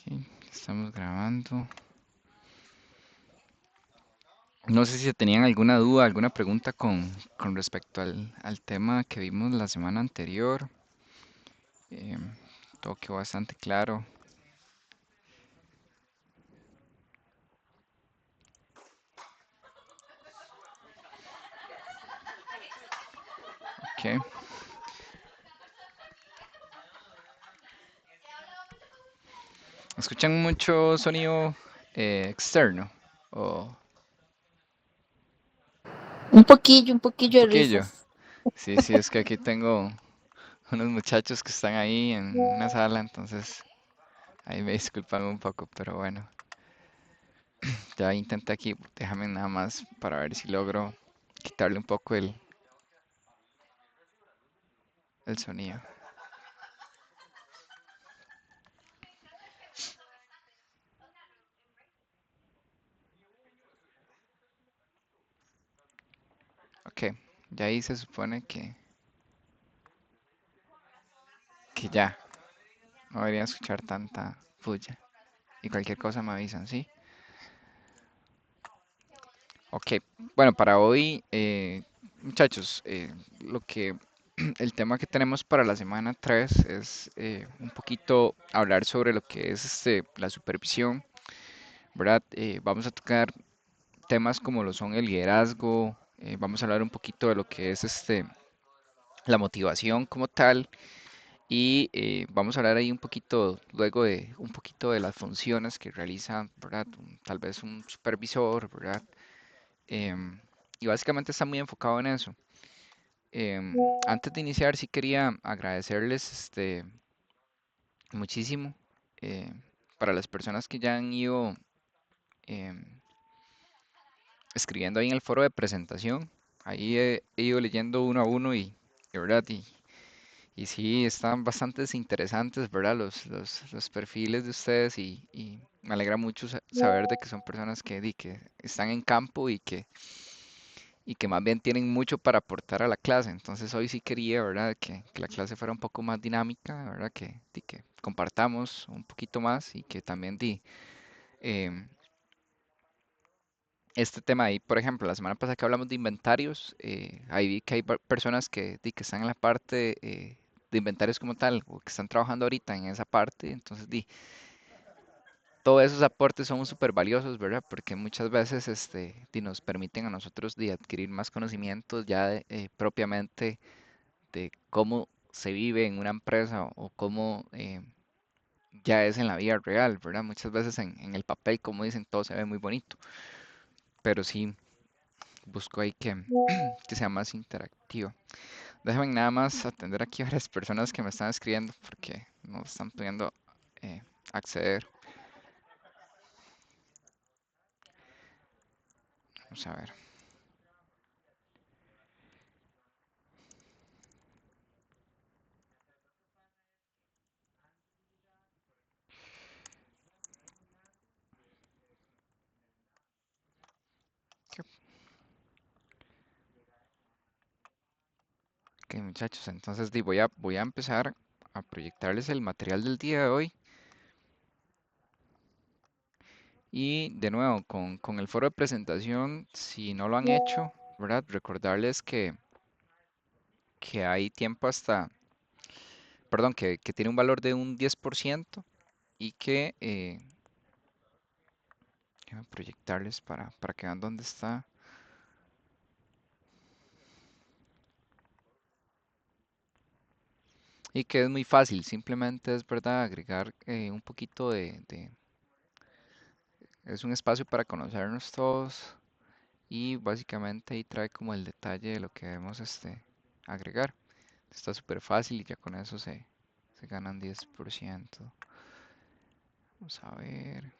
Ok, estamos grabando. No sé si tenían alguna duda, alguna pregunta con respecto al tema que vimos la semana anterior. Em, Todo quedó bastante claro. Ok. ¿Escuchan mucho sonido externo? ¿O Un un poquillo de poquillo? risas. Sí, sí, es que aquí tengo unos muchachos que están ahí en una sala, entonces ahí me disculpan un poco, pero bueno, ya intenté aquí, déjame nada más para ver si logro quitarle un poco el sonido. Ok, ya ahí se supone que ya no debería escuchar tanta bulla. Y cualquier cosa me avisan, ¿sí? Ok, bueno, para hoy, muchachos, lo que el tema que tenemos para la semana 3 es un poquito hablar sobre lo que es la supervisión, ¿verdad? Vamos a tocar temas como lo son el liderazgo, vamos a hablar un poquito de lo que es la motivación como tal. Y vamos a hablar ahí un poquito, luego de un poquito de las funciones que realiza, ¿verdad? Tal vez un supervisor, ¿verdad? Em, y básicamente está muy enfocado en eso. Antes de iniciar, sí quería agradecerles muchísimo eh, para las personas que ya han ido em, escribiendo ahí en el foro de presentación. Ahí he ido leyendo uno a uno y ¿verdad? Y sí, están bastante interesantes, ¿verdad? Los perfiles de ustedes y me alegra mucho saber de que son personas que están en campo y que más bien tienen mucho para aportar a la clase. Entonces hoy sí quería, ¿verdad? Que la clase fuera un poco más dinámica, ¿verdad? Que compartamos un poquito más y que también em, este tema ahí, por ejemplo, la semana pasada que hablamos de inventarios, ahí vi que hay personas que están en la parte de inventarios como tal, o que están trabajando ahorita en esa parte, entonces todos esos aportes son súper valiosos, ¿verdad? Porque muchas veces nos permiten a nosotros de adquirir más conocimientos ya propiamente de cómo se vive en una empresa o cómo ya es en la vida real, ¿verdad? Muchas veces en el papel, como dicen, todo se ve muy bonito, pero sí busco ahí que sea más interactivo. Déjenme nada más atender aquí a varias personas que me están escribiendo porque no están pudiendo eh, acceder. Vamos a ver. Ok, muchachos, entonces voy a empezar a proyectarles el material del día de hoy. Y de nuevo, con el foro de presentación, si no lo han hecho, ¿verdad? Recordarles que hay tiempo hasta, perdón, que tiene un valor de un 10% y que, déjenme proyectarles para que vean dónde está. Y que es muy fácil, simplemente es, ¿verdad? Agregar un poquito es un espacio para conocernos todos y básicamente ahí trae como el detalle de lo que debemos agregar. Está súper fácil y ya con eso se ganan 10%. Vamos a ver.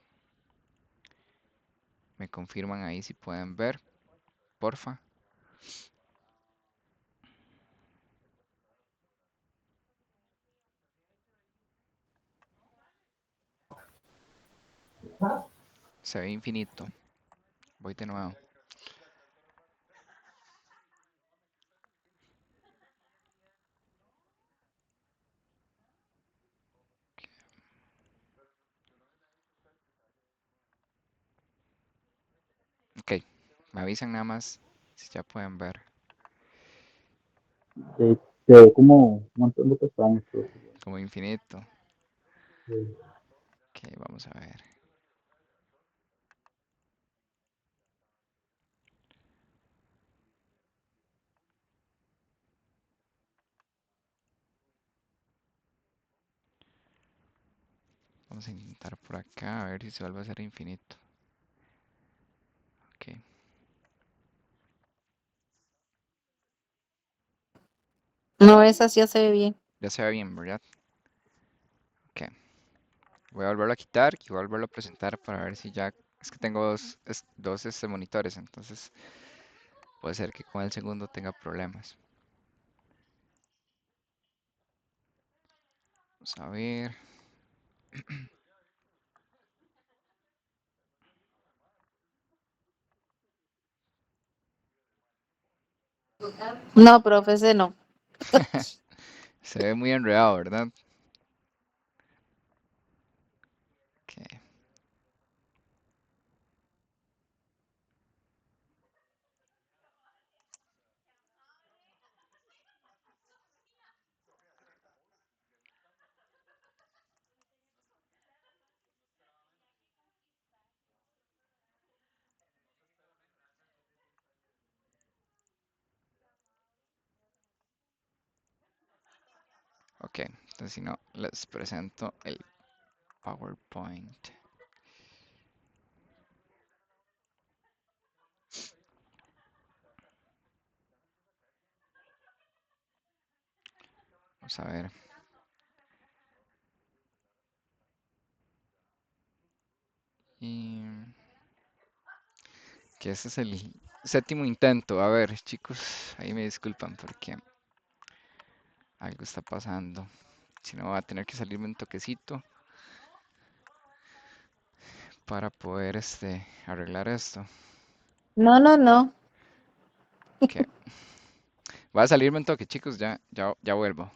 Me confirman ahí si pueden ver, porfa. Se ve infinito. Voy de nuevo. Me avisan nada más si ya pueden ver. Se ve como un montón de pestañas, pero pues, Como infinito. eh, Ok, vamos a ver. Vamos a intentar por acá a ver si se vuelve a hacer infinito. Ok, No, esa sí se ve bien. ya se ve bien, ¿verdad? Ok, voy a volverlo a quitar y voy a volverlo a presentar para ver si ya... Es que tengo dos monitores, entonces puede ser que con el segundo tenga problemas. Vamos a ver. No, profe, ese no. Se ve muy enredado, ¿verdad? Ok, ok. Entonces si no, les presento el PowerPoint. Vamos a ver. Y que este es el séptimo intento. A ver, chicos, ahí me disculpan porque algo está pasando. Si no, va a tener que salirme un toquecito para poder arreglar esto. No, no, no. Ok, va a salirme un toque, chicos, ya vuelvo.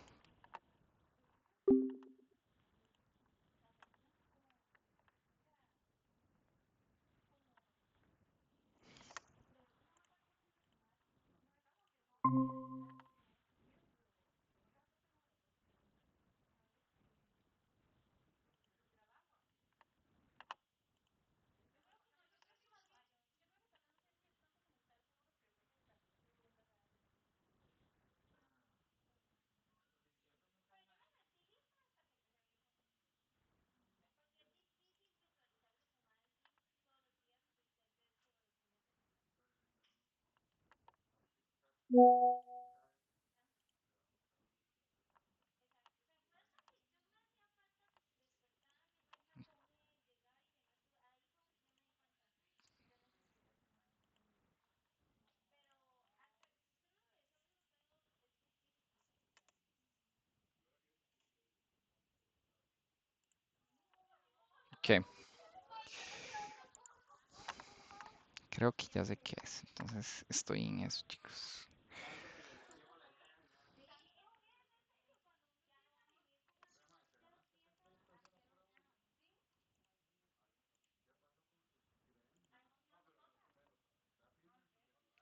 Ok, creo que ya sé qué es. Entonces estoy en eso, chicos.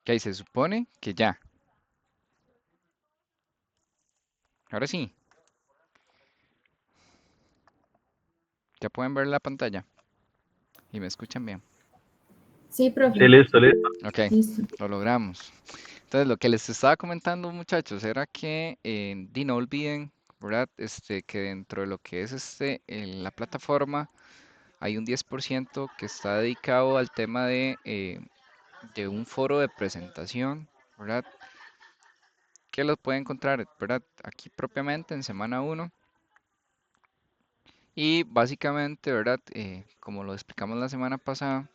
Ok, se supone que ya. Ahora sí, ya pueden ver la pantalla y me escuchan bien. Sí, sí, profe. listo, listo. Ok, Listo. lo logramos. Entonces, lo que les estaba comentando, muchachos, era que no olviden, ¿verdad? Que dentro de lo que es la plataforma hay un 10% que está dedicado al tema de un foro de presentación, ¿verdad? Que los puede encontrar, ¿verdad? Aquí propiamente en semana uno. Y básicamente, ¿verdad? Como lo explicamos la semana pasada,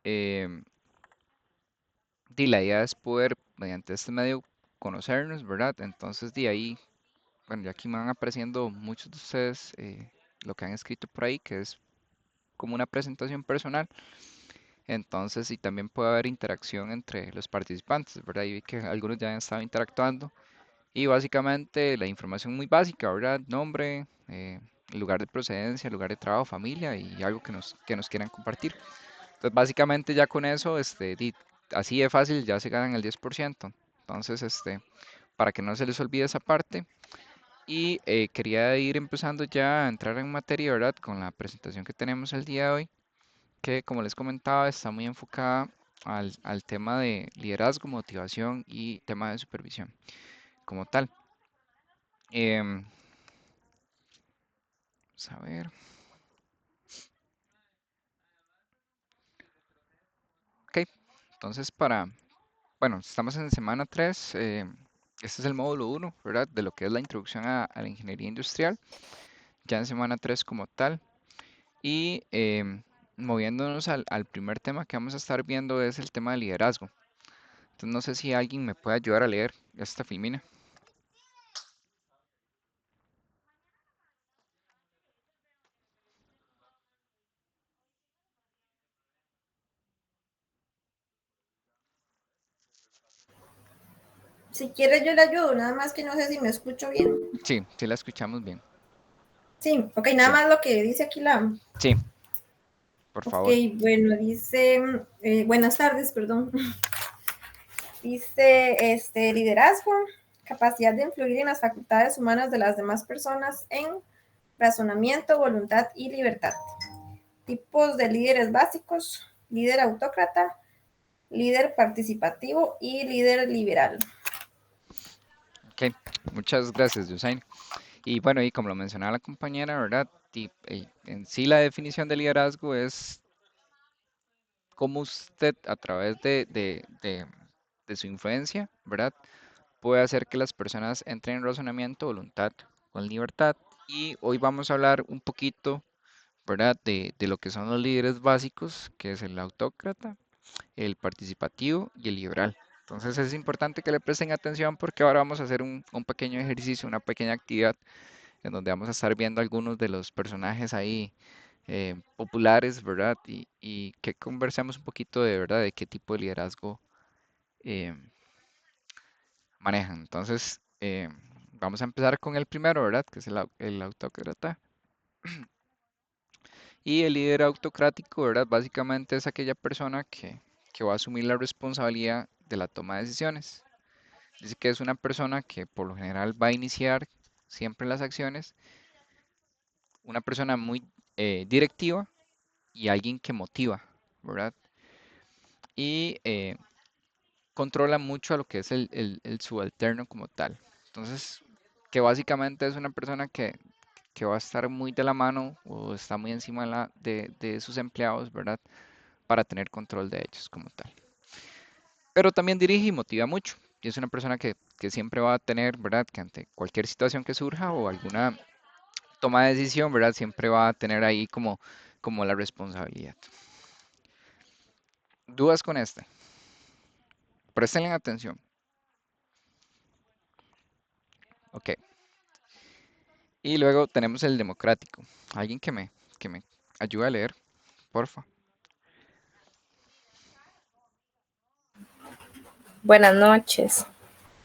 em, la idea es poder, mediante este medio, conocernos, ¿verdad? Entonces, de ahí, bueno, ya aquí me van apareciendo muchos de ustedes lo que han escrito por ahí, que es como una presentación personal. Entonces, y también puede haber interacción entre los participantes, ¿verdad? Y vi que algunos ya han estado interactuando. Y básicamente la información muy básica, ¿verdad? Nombre, lugar de procedencia, lugar de trabajo, familia y algo que nos quieran compartir. Entonces, básicamente ya con eso, así de fácil, ya se ganan el 10%. Entonces, para que no se les olvide esa parte. Y quería ir empezando ya a entrar en materia, ¿verdad? Con la presentación que tenemos el día de hoy, que como les comentaba, está muy enfocada al tema de liderazgo, motivación y tema de supervisión como tal. Em, Vamos a ver. Ok, entonces bueno, estamos en semana 3. Este es el módulo 1, ¿verdad? De lo que es la introducción a la ingeniería industrial, ya en semana 3 como tal. Y moviéndonos al primer tema que vamos a estar viendo es el tema de liderazgo. Entonces no sé si alguien me puede ayudar a leer esta filmina. Si quiere yo le ayudo, nada más que no sé si me escucho bien. Sí, sí la escuchamos bien. Sí, ok, nada Sí, más lo que dice aquí la... sí, por Ok, favor. bueno, dice, buenas tardes, perdón. Dice, liderazgo, capacidad de influir en las facultades humanas de las demás personas en razonamiento, voluntad y libertad. Tipos de líderes básicos, líder autócrata, líder participativo y líder liberal. Ok, muchas gracias, Yusain. Y bueno, y como lo mencionaba la compañera, ¿verdad? En sí la definición de liderazgo es cómo usted a través de su influencia, ¿verdad? Puede hacer que las personas entren en razonamiento, voluntad, con libertad. Y hoy vamos a hablar un poquito, ¿verdad? De lo que son los líderes básicos, que es el autócrata, el participativo y el liberal. Entonces es importante que le presten atención porque ahora vamos a hacer un pequeño ejercicio, una pequeña actividad en donde vamos a estar viendo algunos de los personajes ahí populares, ¿verdad? Y que conversemos un poquito de verdad de qué tipo de liderazgo eh, manejan. Entonces, vamos a empezar con el primero, ¿verdad? Que es el autócrata. Y el líder autocrático, ¿verdad? Básicamente es aquella persona que va a asumir la responsabilidad de la toma de decisiones. Dice que es una persona que por lo general va a iniciar siempre las acciones, una persona muy directiva y alguien que motiva, ¿verdad? Y controla mucho a lo que es el subalterno como tal. Entonces, que básicamente es una persona que va a estar muy de la mano o está muy encima de sus empleados, ¿verdad? Para tener control de ellos como tal. Pero también dirige y motiva mucho. Y es una persona que siempre va a tener, ¿verdad? Que ante cualquier situación que surja o alguna toma de decisión, ¿verdad? Siempre va a tener ahí como la responsabilidad. ¿Dudas con este? Presten atención. Ok. Y luego tenemos el democrático. Alguien que me ayude a leer, porfa. Buenas noches.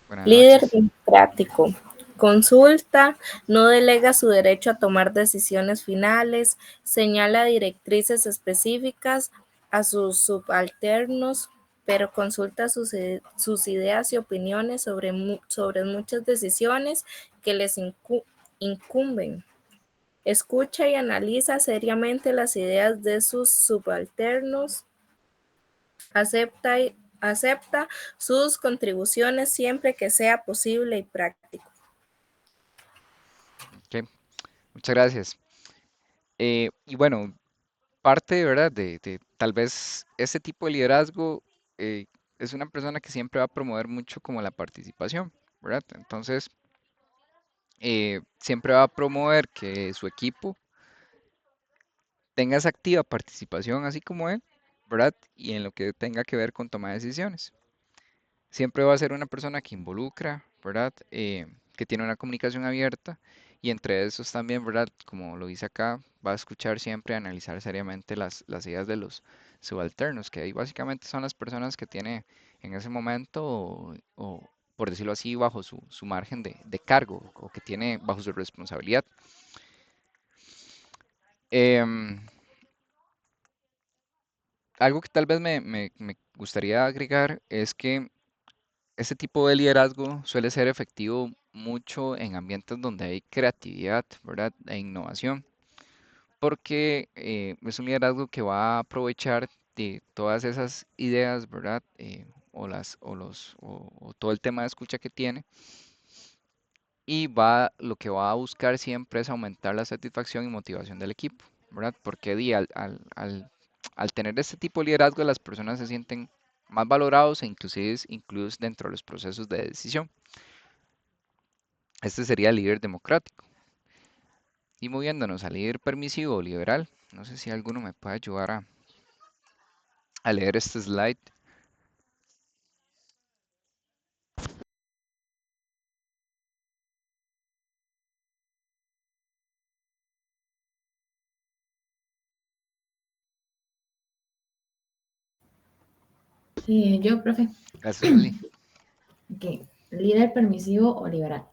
Buenas Líder noches. democrático. Consulta, no delega su derecho a tomar decisiones finales, señala directrices específicas a sus subalternos, pero consulta sus ideas y opiniones sobre muchas decisiones que les incumben. Escucha y analiza seriamente las ideas de sus subalternos. Acepta sus contribuciones siempre que sea posible y práctico. Ok, muchas gracias. Y bueno, parte, ¿verdad? De tal vez ese tipo de liderazgo eh, es una persona que siempre va a promover mucho como la participación, ¿verdad? Entonces, siempre va a promover que su equipo tenga esa activa participación, así como él, ¿verdad? Y en lo que tenga que ver con toma de decisiones. Siempre va a ser una persona que involucra, ¿verdad? Que tiene una comunicación abierta y entre esos también, ¿verdad? Como lo dice acá, va a escuchar siempre, analizar seriamente las ideas de los subalternos, que ahí básicamente son las personas que tiene en ese momento o, por decirlo así, bajo su margen de cargo o que tiene bajo su responsabilidad. Em, algo que tal vez me gustaría agregar es que este tipo de liderazgo suele ser efectivo mucho en ambientes donde hay creatividad, ¿verdad? E innovación, porque es un liderazgo que va a aprovechar de todas esas ideas, ¿verdad? O todo el tema de escucha que tiene y lo que va a buscar siempre es aumentar la satisfacción y motivación del equipo, ¿verdad? Porque al tener este tipo de liderazgo, las personas se sienten más valorados e inclusive incluidos dentro de los procesos de decisión. Este sería el líder democrático. Y moviéndonos al líder permisivo o liberal, no sé si alguno me puede ayudar a leer este slide. Yo, profe, Gracias, Leslie. que líder permisivo o liberal.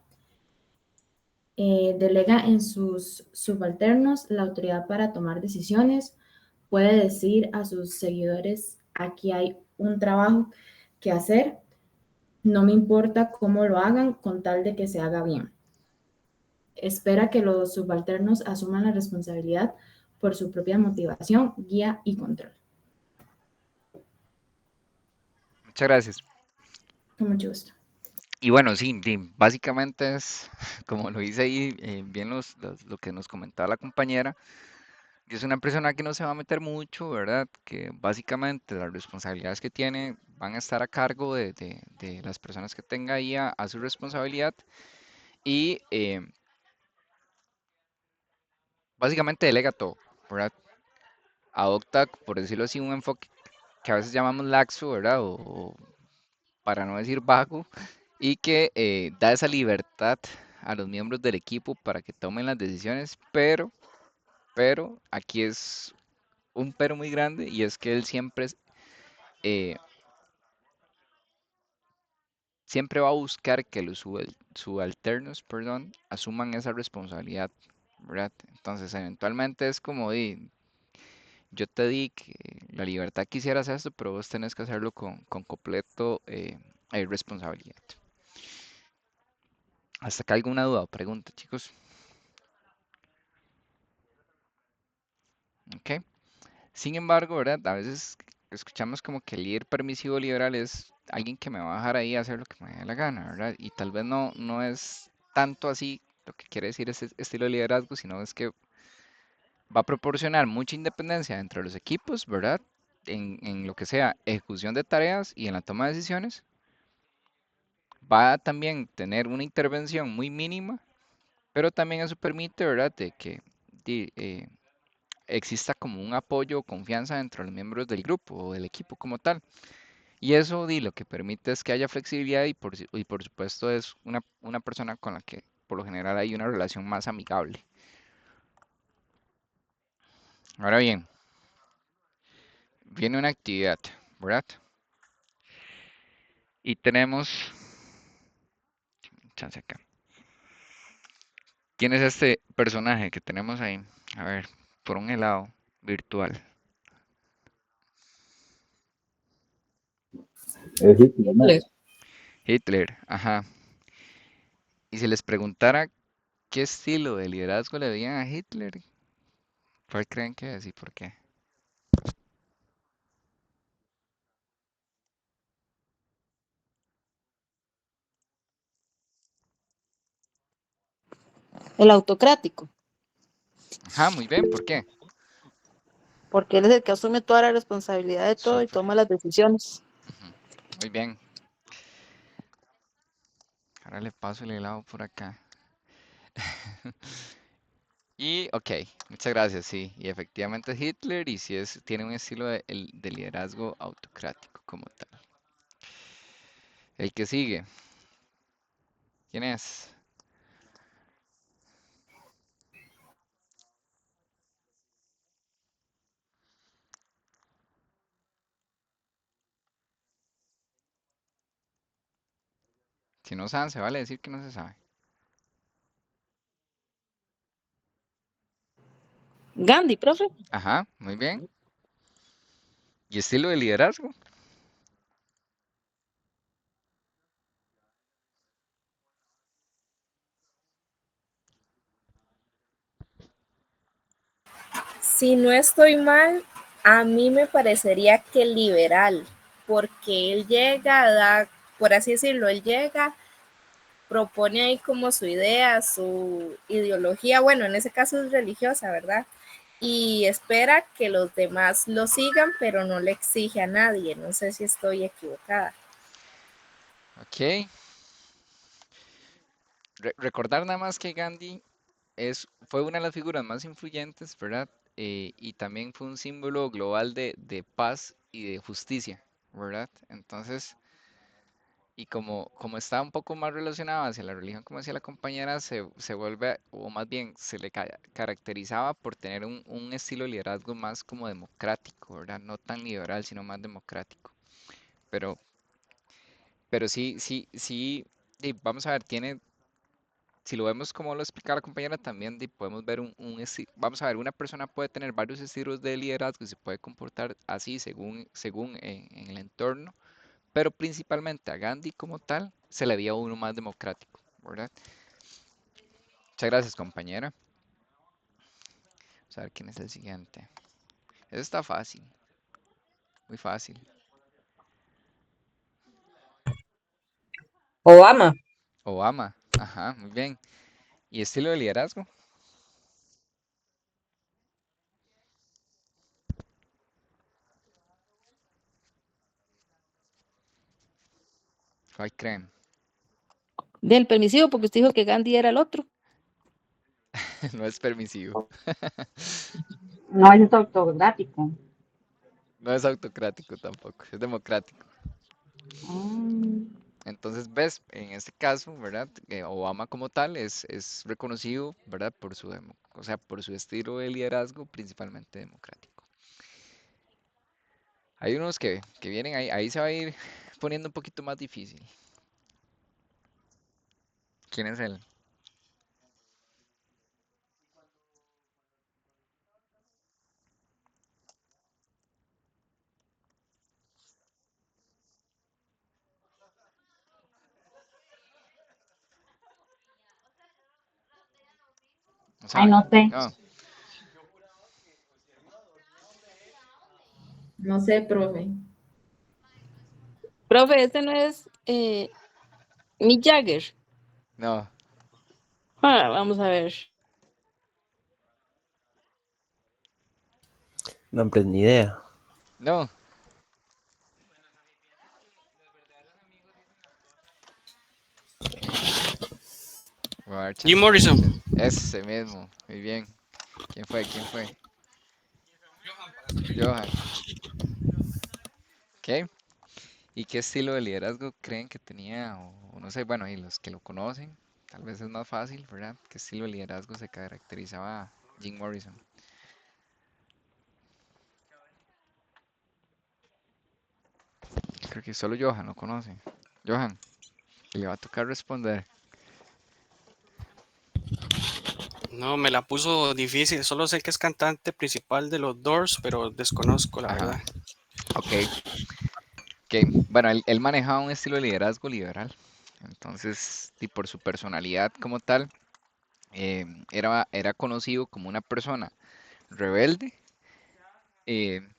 Delega en sus subalternos la autoridad para tomar decisiones. Puede decir a sus seguidores, aquí hay un trabajo que hacer, no me importa cómo lo hagan con tal de que se haga bien. Espera que los subalternos asuman la responsabilidad por su propia motivación, guía y control. Muchas gracias. Con mucho gusto. Y bueno, sí, básicamente es, como lo dice ahí, bien lo que nos comentaba la compañera, y es una persona que no se va a meter mucho, ¿verdad? Que básicamente las responsabilidades que tiene van a estar a cargo de las personas que tenga ahí a su responsabilidad y básicamente delega todo, ¿verdad? Adopta, por decirlo así, un enfoque que a veces llamamos laxo, ¿verdad? O para no decir vago, y que da esa libertad a los miembros del equipo para que tomen las decisiones, pero aquí es un pero muy grande y es que él eh, siempre va a buscar que los subalternos, perdón, asuman esa responsabilidad, ¿verdad? Entonces, eventualmente es como, yo te di que la libertad quisieras esto, pero vos tenés que hacerlo con completo responsabilidad. ¿Hasta acá alguna duda o pregunta, chicos? Ok. Sin embargo, ¿verdad? A veces escuchamos como que el líder permisivo liberal es alguien que me va a dejar ahí a hacer lo que me dé la gana, ¿verdad? Y tal vez no es tanto así lo que quiere decir ese estilo de liderazgo, sino es que va a proporcionar mucha independencia entre los equipos, ¿verdad? En lo que sea ejecución de tareas y en la toma de decisiones. Va a también tener una intervención muy mínima, pero también eso permite, ¿verdad? De que exista como un apoyo o confianza entre los miembros del grupo o del equipo como tal. Y eso lo que permite es que haya flexibilidad y por supuesto es una persona con la que por lo general hay una relación más amigable. Ahora bien, viene una actividad, ¿verdad? Y tenemos, chance acá. ¿Quién es este personaje que tenemos ahí? A ver, por un helado virtual. Es Hitler, ¿no? Hitler. Hitler, ajá. Y si les preguntara qué estilo de liderazgo le veían a Hitler, ¿cuál creen que es y por qué? El autocrático, Ajá, muy bien, ¿por qué? porque él es el que asume toda la responsabilidad de todo y Súper. toma las decisiones. Ujú, muy bien. Ahora le paso el helado por acá. Y, ok, muchas gracias, sí. Y efectivamente es Hitler y sí tiene un estilo de liderazgo autocrático como tal. El que sigue, ¿quién es? Si no saben, se vale decir que no se sabe. Gandhi, profe. Ajá, muy bien. ¿Y estilo de liderazgo? Si no estoy mal, a mí me parecería que liberal, porque él llega, da, por así decirlo, él llega, propone ahí como su idea, su ideología, bueno, en ese caso es religiosa, ¿verdad? Y espera que los demás lo sigan, pero no le exige a nadie. No sé si estoy equivocada. Ok. Recordar nada más que Gandhi fue una de las figuras más influyentes, ¿verdad? Y también fue un símbolo global de paz y de justicia, ¿verdad? Entonces, y como está un poco más relacionado hacia la religión, como decía la compañera, se vuelve, o más bien se le caracterizaba por tener un estilo de liderazgo más como democrático, ¿verdad? No tan liberal, sino más democrático. Pero, pero sí, sí, sí, vamos a ver, si lo vemos como lo explica la compañera, también podemos ver vamos a ver, una persona puede tener varios estilos de liderazgo y se puede comportar así según en el entorno, pero principalmente a Gandhi como tal se le veía uno más democrático, ¿verdad? Muchas gracias, compañera. Vamos a ver quién es el siguiente. Eso está fácil, muy fácil. Obama. Obama, ajá, muy bien. ¿Y estilo de liderazgo? ¿Cuál creen? Del permisivo, porque usted dijo que Gandhi era el otro. No es permisivo, No, es autocrático. no es autocrático tampoco, es democrático. Mm, Entonces, ves, en este caso, ¿verdad? Obama como tal es reconocido, ¿verdad? O sea, por su estilo de liderazgo principalmente democrático. Hay unos que vienen ahí se va a ir poniendo un poquito más difícil. ¿Quién es él? ¿No ay, saben? no sé. No, No sé, profe. Profe, este no es Mick Jagger. no, Vamos a ver. No, pues ni idea. no. Voy a dar Jim chance a Morrison. Ulises. Ese mismo, muy bien. ¿Quién fue? ¿Quién fue? Johan. ¿Qué? ¿Y qué estilo de liderazgo creen que tenía? O no sé, bueno, y los que lo conocen, tal vez es más fácil, ¿verdad? ¿Qué estilo de liderazgo se caracterizaba Jim Morrison? Creo que solo Johan lo conoce. Johan, le va a tocar responder. No, me la puso difícil. Solo sé que es cantante principal de los Doors, pero desconozco la verdad. Ajá, ok. Ok, bueno, él manejaba un estilo de liderazgo liberal. Entonces, y por su personalidad como tal, era conocido como una persona rebelde.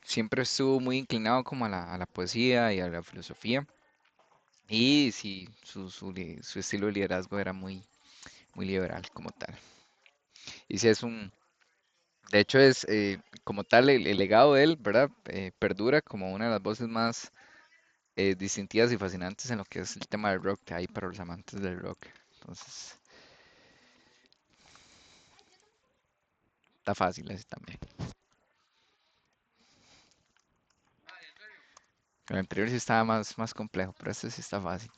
Siempre estuvo muy inclinado como a la poesía y a la filosofía. Y sí, su estilo de liderazgo era muy liberal como tal. Y sí de hecho como tal el legado de él, ¿verdad? Perdura como una de las voces más distintivas y fascinantes en lo que es el tema del rock, de ahí para los amantes del rock. Entonces, está fácil ese también. El anterior sí estaba más complejo, pero este sí está fácil.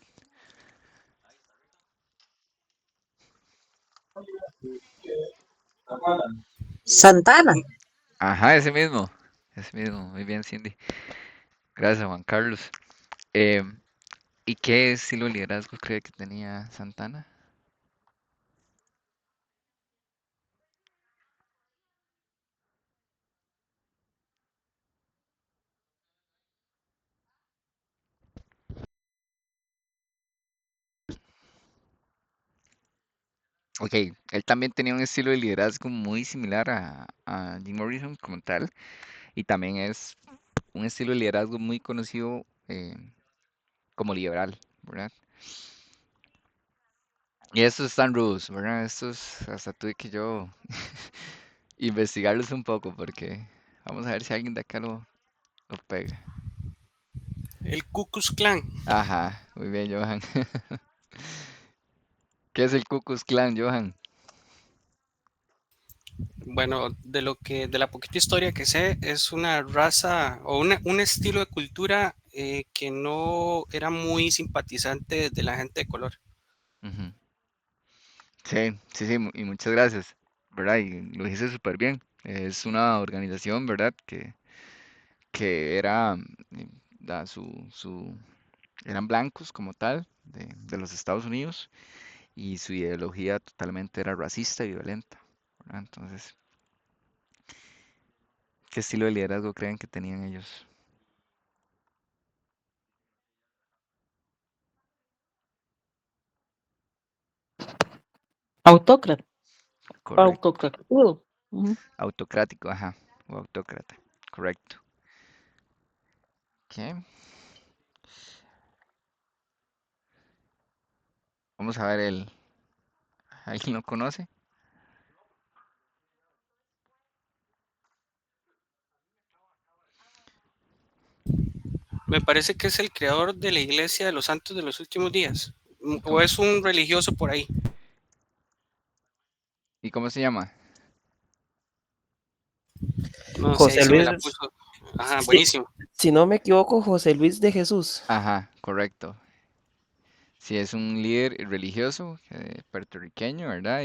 Santana. Ajá, ese mismo, muy bien, Cindy. Gracias, Juan Carlos. Em, ¿Y qué estilo de liderazgo cree que tenía Santana? Ok, él también tenía un estilo de liderazgo muy similar a Jim Morrison como tal, y también es un estilo de liderazgo muy conocido como liberal, ¿verdad? Y estos están rudos, ¿verdad? Estos hasta tuve que yo investigarlos un poco porque vamos a ver si alguien de acá lo pega. El Ku Klux Klan. Ajá, muy bien, Johan. ¿Qué es el Ku Klux Klan, Johan? Bueno, de la poquita historia que sé, es una raza o un estilo de cultura que no era muy simpatizante de la gente de color. Ujú. Sí, sí, sí, y muchas gracias, ¿verdad? Y lo hice súper bien. Es una organización, ¿verdad? Que era, da eran blancos como tal, de los Estados Unidos, y su ideología totalmente era racista y violenta, ¿verdad? Entonces, ¿qué estilo de liderazgo creen que tenían ellos? Autócrata, Correcto. autocrativo. Ujú. Autocrático, ajá, o autócrata, correcto. Ok, vamos a ver ¿alguien lo conoce? Me parece que es el creador de la Iglesia de los Santos de los Últimos Días. ¿Y O cómo, es un religioso por ahí. y cómo se llama? No sé, ahí José sí me la Luis, puso. Ajá, si, buenísimo. si no me equivoco, José Luis de Jesús. Ajá, correcto. Sí, es un líder religioso puertorriqueño, ¿verdad?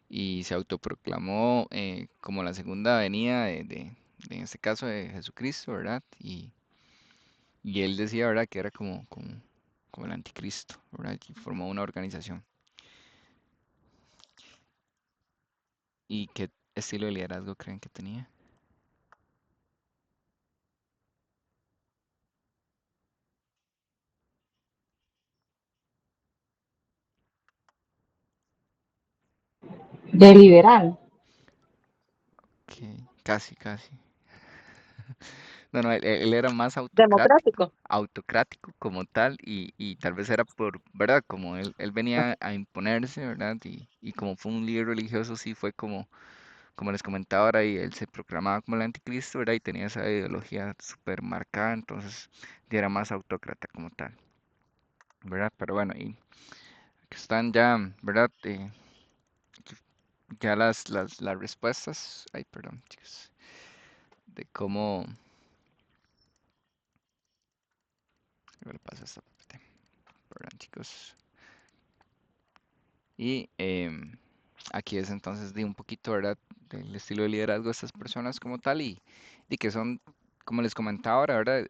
Y se autoproclamó como la segunda venida en este caso, de Jesucristo, ¿verdad? Y él decía, ¿verdad? Que era como el anticristo, ¿verdad? Y formó una organización. ¿Y qué estilo de liderazgo creen que tenía? De liberal. Que casi, casi. No, no, él era más Democrático. autocrático como tal y tal vez era ¿verdad? Como él venía a imponerse, ¿verdad? Y como fue un líder religioso, sí fue como les comentaba ahora, y él se proclamaba como el anticristo, ¿verdad? Y tenía esa ideología súper marcada, entonces y era más autócrata como tal, ¿verdad? Pero bueno, y aquí están ya, ¿verdad? Ya las respuestas, ay, perdón, chicos, de cómo, ¿qué le pasa a esta parte? Perdón, chicos. Y aquí es entonces de un poquito, ¿verdad? Del estilo de liderazgo de estas personas como tal y que son, como les comentaba ahora, ¿verdad?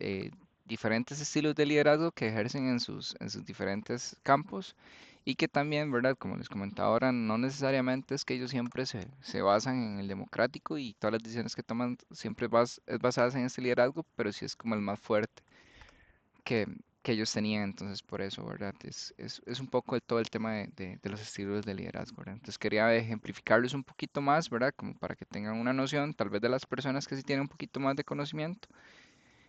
Diferentes estilos de liderazgo que ejercen en sus diferentes campos y que también, ¿verdad? Como les comentaba ahora, no necesariamente es que ellos siempre se basan en el democrático y todas las decisiones que toman siempre es basadas en este liderazgo, pero sí es como el más fuerte que, que ellos tenían, entonces por eso, ¿verdad? Es un poco de todo el tema de los estilos de liderazgo, ¿verdad? Entonces quería ejemplificarlos un poquito más, ¿verdad? Como para que tengan una noción, tal vez de las personas que sí tienen un poquito más de conocimiento.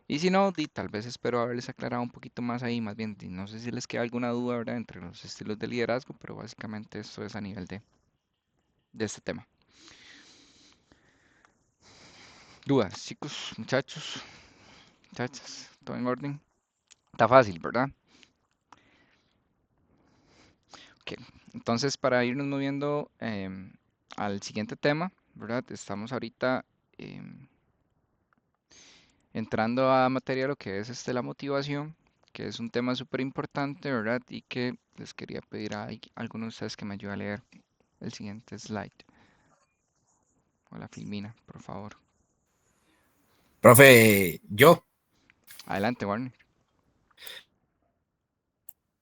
Y si no, tal vez espero haberles aclarado un poquito más ahí, más bien, no sé si les queda alguna duda, ¿verdad? Entre los estilos de liderazgo, pero básicamente esto es a nivel de este tema. Dudas, chicos, muchachos, muchachas, todo en orden. Está fácil, ¿verdad? Ok, entonces para irnos moviendo al siguiente tema, ¿verdad? Estamos ahorita em, entrando a materia de lo que es la motivación, que es un tema súper importante, ¿verdad? Y que les quería pedir a algunos de ustedes que me ayuden a leer el siguiente slide. Hola, Filmina, por favor. Profe, yo Adelante, Warner.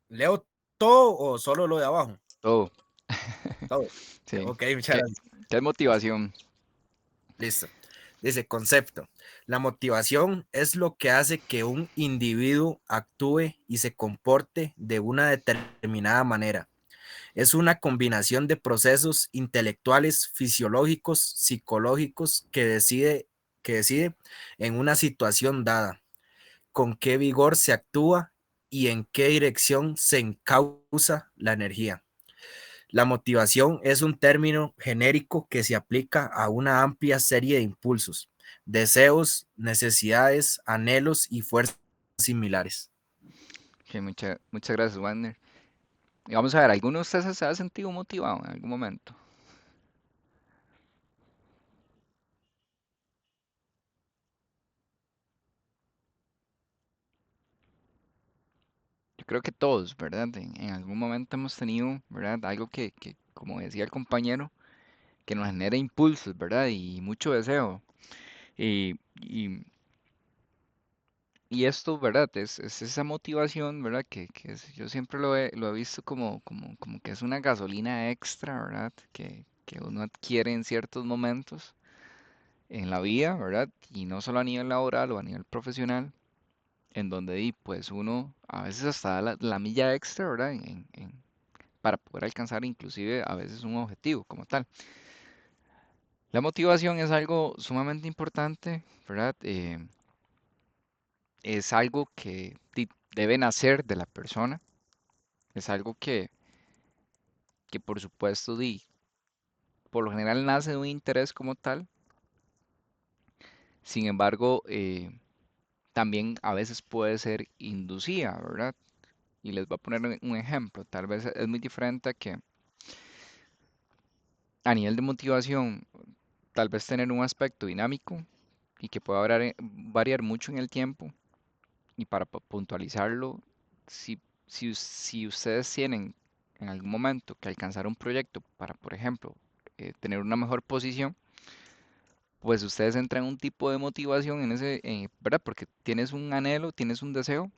leo todo o solo lo de abajo. Todo. Todo. Sí. Ok, muchas ¿Qué, gracias. qué es motivación? Listo. Dice, concepto. La motivación es lo que hace que un individuo actúe y se comporte de una determinada manera. Es una combinación de procesos intelectuales, fisiológicos, psicológicos que decide en una situación dada, con qué vigor se actúa y en qué dirección se encausa la energía. La motivación es un término genérico que se aplica a una amplia serie de impulsos, deseos, necesidades, anhelos y fuerzas similares. Ok, muchas gracias, Wagner. Y vamos a ver, ¿alguno de ustedes se ha sentido motivado en algún momento? Yo creo que todos, ¿verdad? En algún momento hemos tenido, ¿verdad? Algo que, como decía el compañero, que nos genera impulsos, ¿verdad? Y mucho deseo. Y, y, y esto, ¿verdad? Es esa motivación, ¿verdad? Yo siempre lo he visto como que es una gasolina extra, ¿verdad? Que uno adquiere en ciertos momentos en la vida, ¿verdad? Y no solo a nivel laboral o a nivel profesional, en donde pues uno a veces hasta da la milla extra, ¿verdad? Para poder alcanzar inclusive a veces un objetivo como tal. La motivación es algo sumamente importante, ¿verdad? Es algo que debe nacer de la persona, es algo que por supuesto por lo general nace de un interés como tal, sin embargo, también a veces puede ser inducida, ¿verdad? Y les voy a poner un ejemplo, tal vez es muy diferente a que a nivel de motivación, tal vez tener un aspecto dinámico y que pueda variar mucho en el tiempo. Y para puntualizarlo, si ustedes tienen en algún momento que alcanzar un proyecto para, por ejemplo, tener una mejor posición, pues ustedes entran en un tipo de motivación en ese, ¿verdad? Porque tienes un anhelo, tienes un deseo,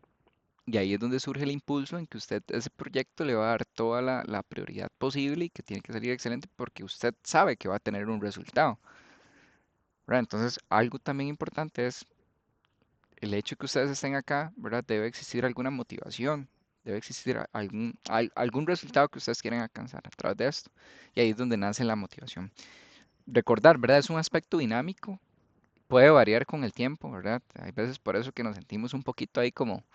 y ahí es donde surge el impulso en que usted ese proyecto le va a dar toda la prioridad posible y que tiene que salir excelente porque usted sabe que va a tener un resultado, ¿verdad? Entonces, algo también importante es el hecho de que ustedes estén acá, ¿verdad? Debe existir alguna motivación, debe existir algún resultado que ustedes quieren alcanzar a través de esto. Y ahí es donde nace la motivación. Recordar, ¿verdad? Es un aspecto dinámico, puede variar con el tiempo, ¿verdad? Hay veces por eso que nos sentimos un poquito ahí como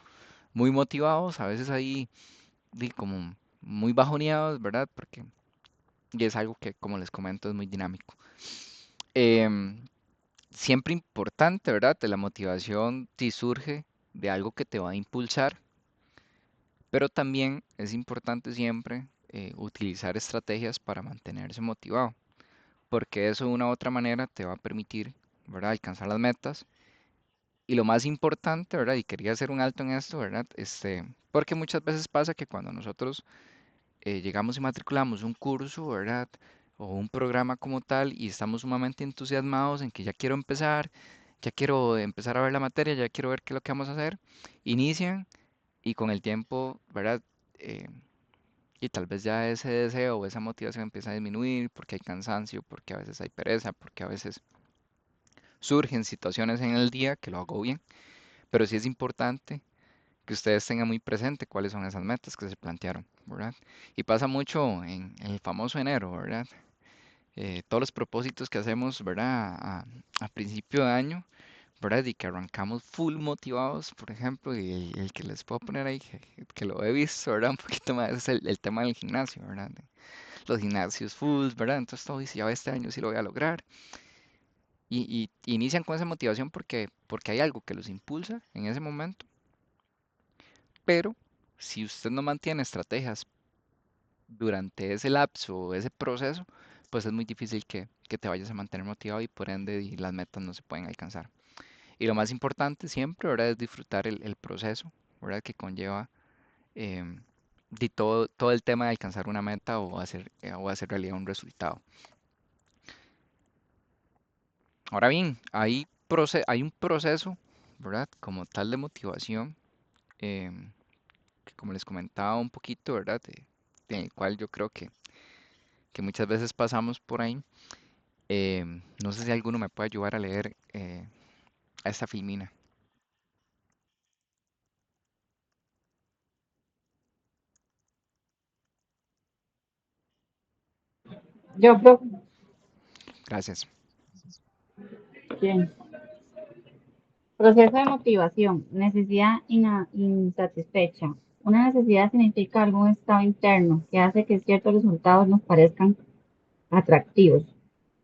muy motivados, a veces ahí como muy bajoneados, ¿verdad? Porque y es algo que, como les comento, es muy dinámico. Em, Siempre importante, ¿verdad? De la motivación si surge de algo que te va a impulsar, pero también es importante siempre utilizar estrategias para mantenerse motivado, porque eso de una u otra manera te va a permitir, ¿verdad? Alcanzar las metas. Y lo más importante, ¿verdad? Y quería hacer un alto en esto, ¿verdad? Porque muchas veces pasa que cuando nosotros llegamos y matriculamos un curso, ¿verdad? O un programa como tal y estamos sumamente entusiasmados en que ya quiero empezar, ya quiero empezar a ver la materia, ya quiero ver qué es lo que vamos a hacer. Inician y con el tiempo, ¿verdad? Eh, y tal vez ya ese deseo o esa motivación empieza a disminuir porque hay cansancio, porque a veces hay pereza, porque a veces surgen situaciones en el día que lo agobian, pero sí es importante que ustedes tengan muy presente cuáles son esas metas que se plantearon, ¿verdad? Y pasa mucho en el famoso enero, ¿verdad? Todos los propósitos que hacemos, ¿verdad? A principio de año, ¿verdad? Y que arrancamos full motivados, por ejemplo, y el que les puedo poner ahí, que lo he visto, ¿verdad? Un poquito más, es el tema del gimnasio, ¿verdad? Los gimnasios full, ¿verdad? Entonces todo dice, ya este año sí lo voy a lograr. Y inician con esa motivación porque hay algo que los impulsa en ese momento, pero si usted no mantiene estrategias durante ese lapso, ese proceso, pues es muy difícil que te vayas a mantener motivado y por ende las metas no se pueden alcanzar. Y lo más importante siempre, ¿verdad? Es disfrutar el proceso, ¿verdad? Que conlleva de todo el tema de alcanzar una meta o hacer realidad un resultado. Ahora bien, hay un proceso, ¿verdad? Como tal de motivación, em, que como les comentaba un poquito, ¿verdad? En el cual yo creo que muchas veces pasamos por ahí. No sé si alguno me puede ayudar a leer a esta filmina. Yo creo Gracias. que proceso de motivación, necesidad insatisfecha. Una necesidad significa algún estado interno que hace que ciertos resultados nos parezcan atractivos.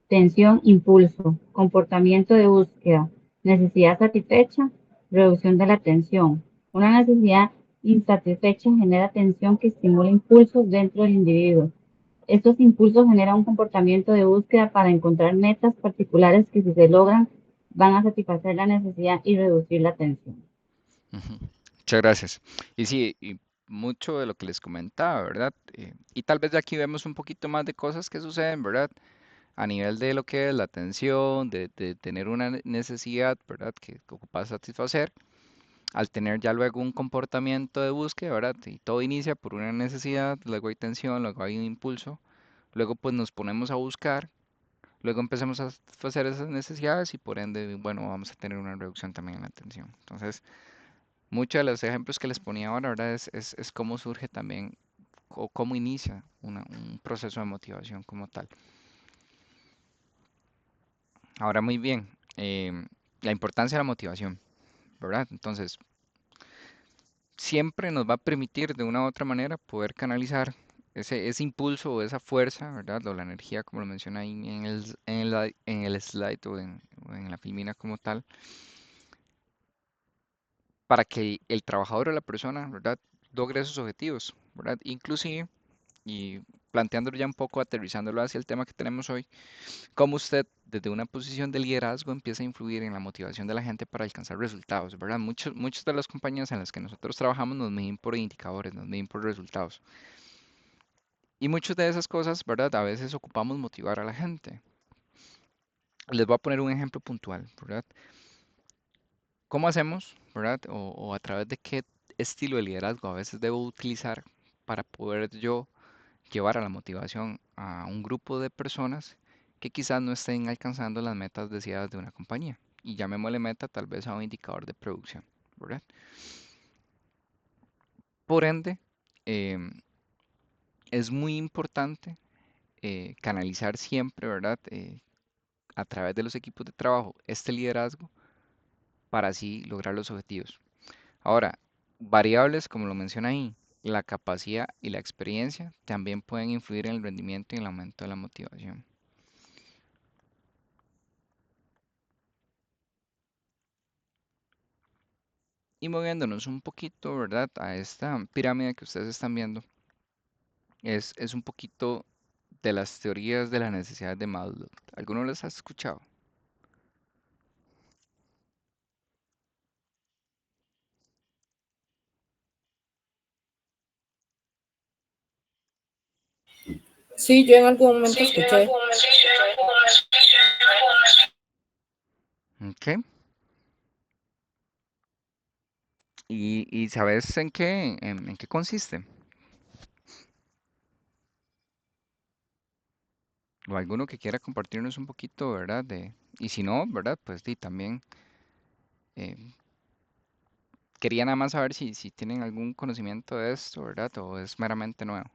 Tensión, impulso, comportamiento de búsqueda, necesidad satisfecha, reducción de la tensión. Una necesidad insatisfecha genera tensión que estimula impulsos dentro del individuo. Estos impulsos generan un comportamiento de búsqueda para encontrar metas particulares que si se logran van a satisfacer la necesidad y reducir la tensión. Ujú. Muchas gracias. Y sí, y mucho de lo que les comentaba, ¿verdad? Y tal vez ya aquí vemos un poquito más de cosas que suceden, ¿verdad? A nivel de lo que es la atención, de tener una necesidad, ¿verdad? Que ocupa satisfacer, al tener ya luego un comportamiento de búsqueda, ¿verdad? Y todo inicia por una necesidad, luego hay tensión, luego hay un impulso, luego pues nos ponemos a buscar, luego empezamos a satisfacer esas necesidades y por ende, bueno, vamos a tener una reducción también en la tensión. Entonces, muchos de los ejemplos que les ponía ahora, ¿verdad? Es cómo surge también o cómo inicia un proceso de motivación como tal. Ahora muy bien, la importancia de la motivación, ¿verdad? Entonces, siempre nos va a permitir de una u otra manera poder canalizar ese impulso o esa fuerza, ¿verdad? O la energía, como lo menciona ahí en el slide o en la filmina como tal, para que el trabajador o la persona, ¿verdad? Logre esos objetivos, ¿verdad? Inclusive, y planteándolo ya un poco, aterrizándolo hacia el tema que tenemos hoy, cómo usted desde una posición de liderazgo empieza a influir en la motivación de la gente para alcanzar resultados, ¿verdad? Muchas de las compañías en las que nosotros trabajamos nos miden por indicadores, nos miden por resultados. Y muchas de esas cosas, ¿verdad? A veces ocupamos motivar a la gente. Les voy a poner un ejemplo puntual, ¿verdad? ¿Cómo hacemos, ¿verdad? O a través de qué estilo de liderazgo a veces debo utilizar para poder yo llevar a la motivación a un grupo de personas que quizás no estén alcanzando las metas deseadas de una compañía. Y llamémosle meta tal vez a un indicador de producción, ¿verdad? Por ende, em, es muy importante canalizar siempre, ¿verdad? A través de los equipos de trabajo este liderazgo para así lograr los objetivos. Ahora, variables como lo menciona ahí, la capacidad y la experiencia también pueden influir en el rendimiento y en el aumento de la motivación. Y moviéndonos un poquito, ¿verdad? A esta pirámide que ustedes están viendo, es un poquito de las teorías de las necesidades de Maslow. ¿Alguno les ha escuchado? Sí, yo en algún momento escuché. Ok. ¿Y sabes en qué consiste? O alguno que quiera compartirnos un poquito, ¿verdad? Y si no, ¿verdad? Pues sí, también eh, quería nada más saber si tienen algún conocimiento de esto, ¿verdad? O es meramente nuevo.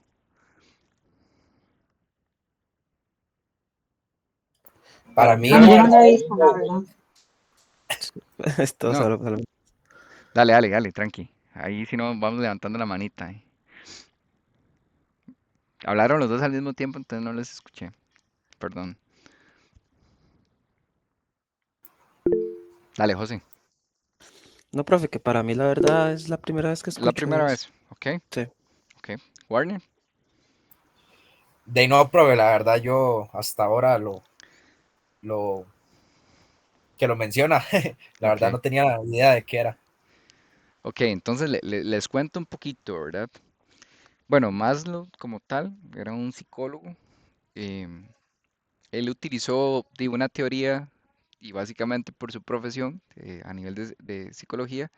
Para mí, Bueno, la yo no verdad, lo he visto, la verdad. Esto No, solo. dale, dale, dale, tranqui. Ahí si no, vamos levantando la manita. Hablaron los dos al mismo tiempo, entonces no les escuché. Perdón. Dale, José. No, profe, que para mí la verdad es la primera vez que La escucho primera eso. vez, ¿ok? Sí. Ok. Warner. de no, prove, la verdad, yo hasta ahora lo que lo menciona, la verdad Ok. no tenía ni idea de qué era. Ok, entonces les cuento un poquito, ¿verdad? Bueno, Maslow como tal era un psicólogo. em, Él utilizó una teoría y básicamente por su profesión a nivel de psicología,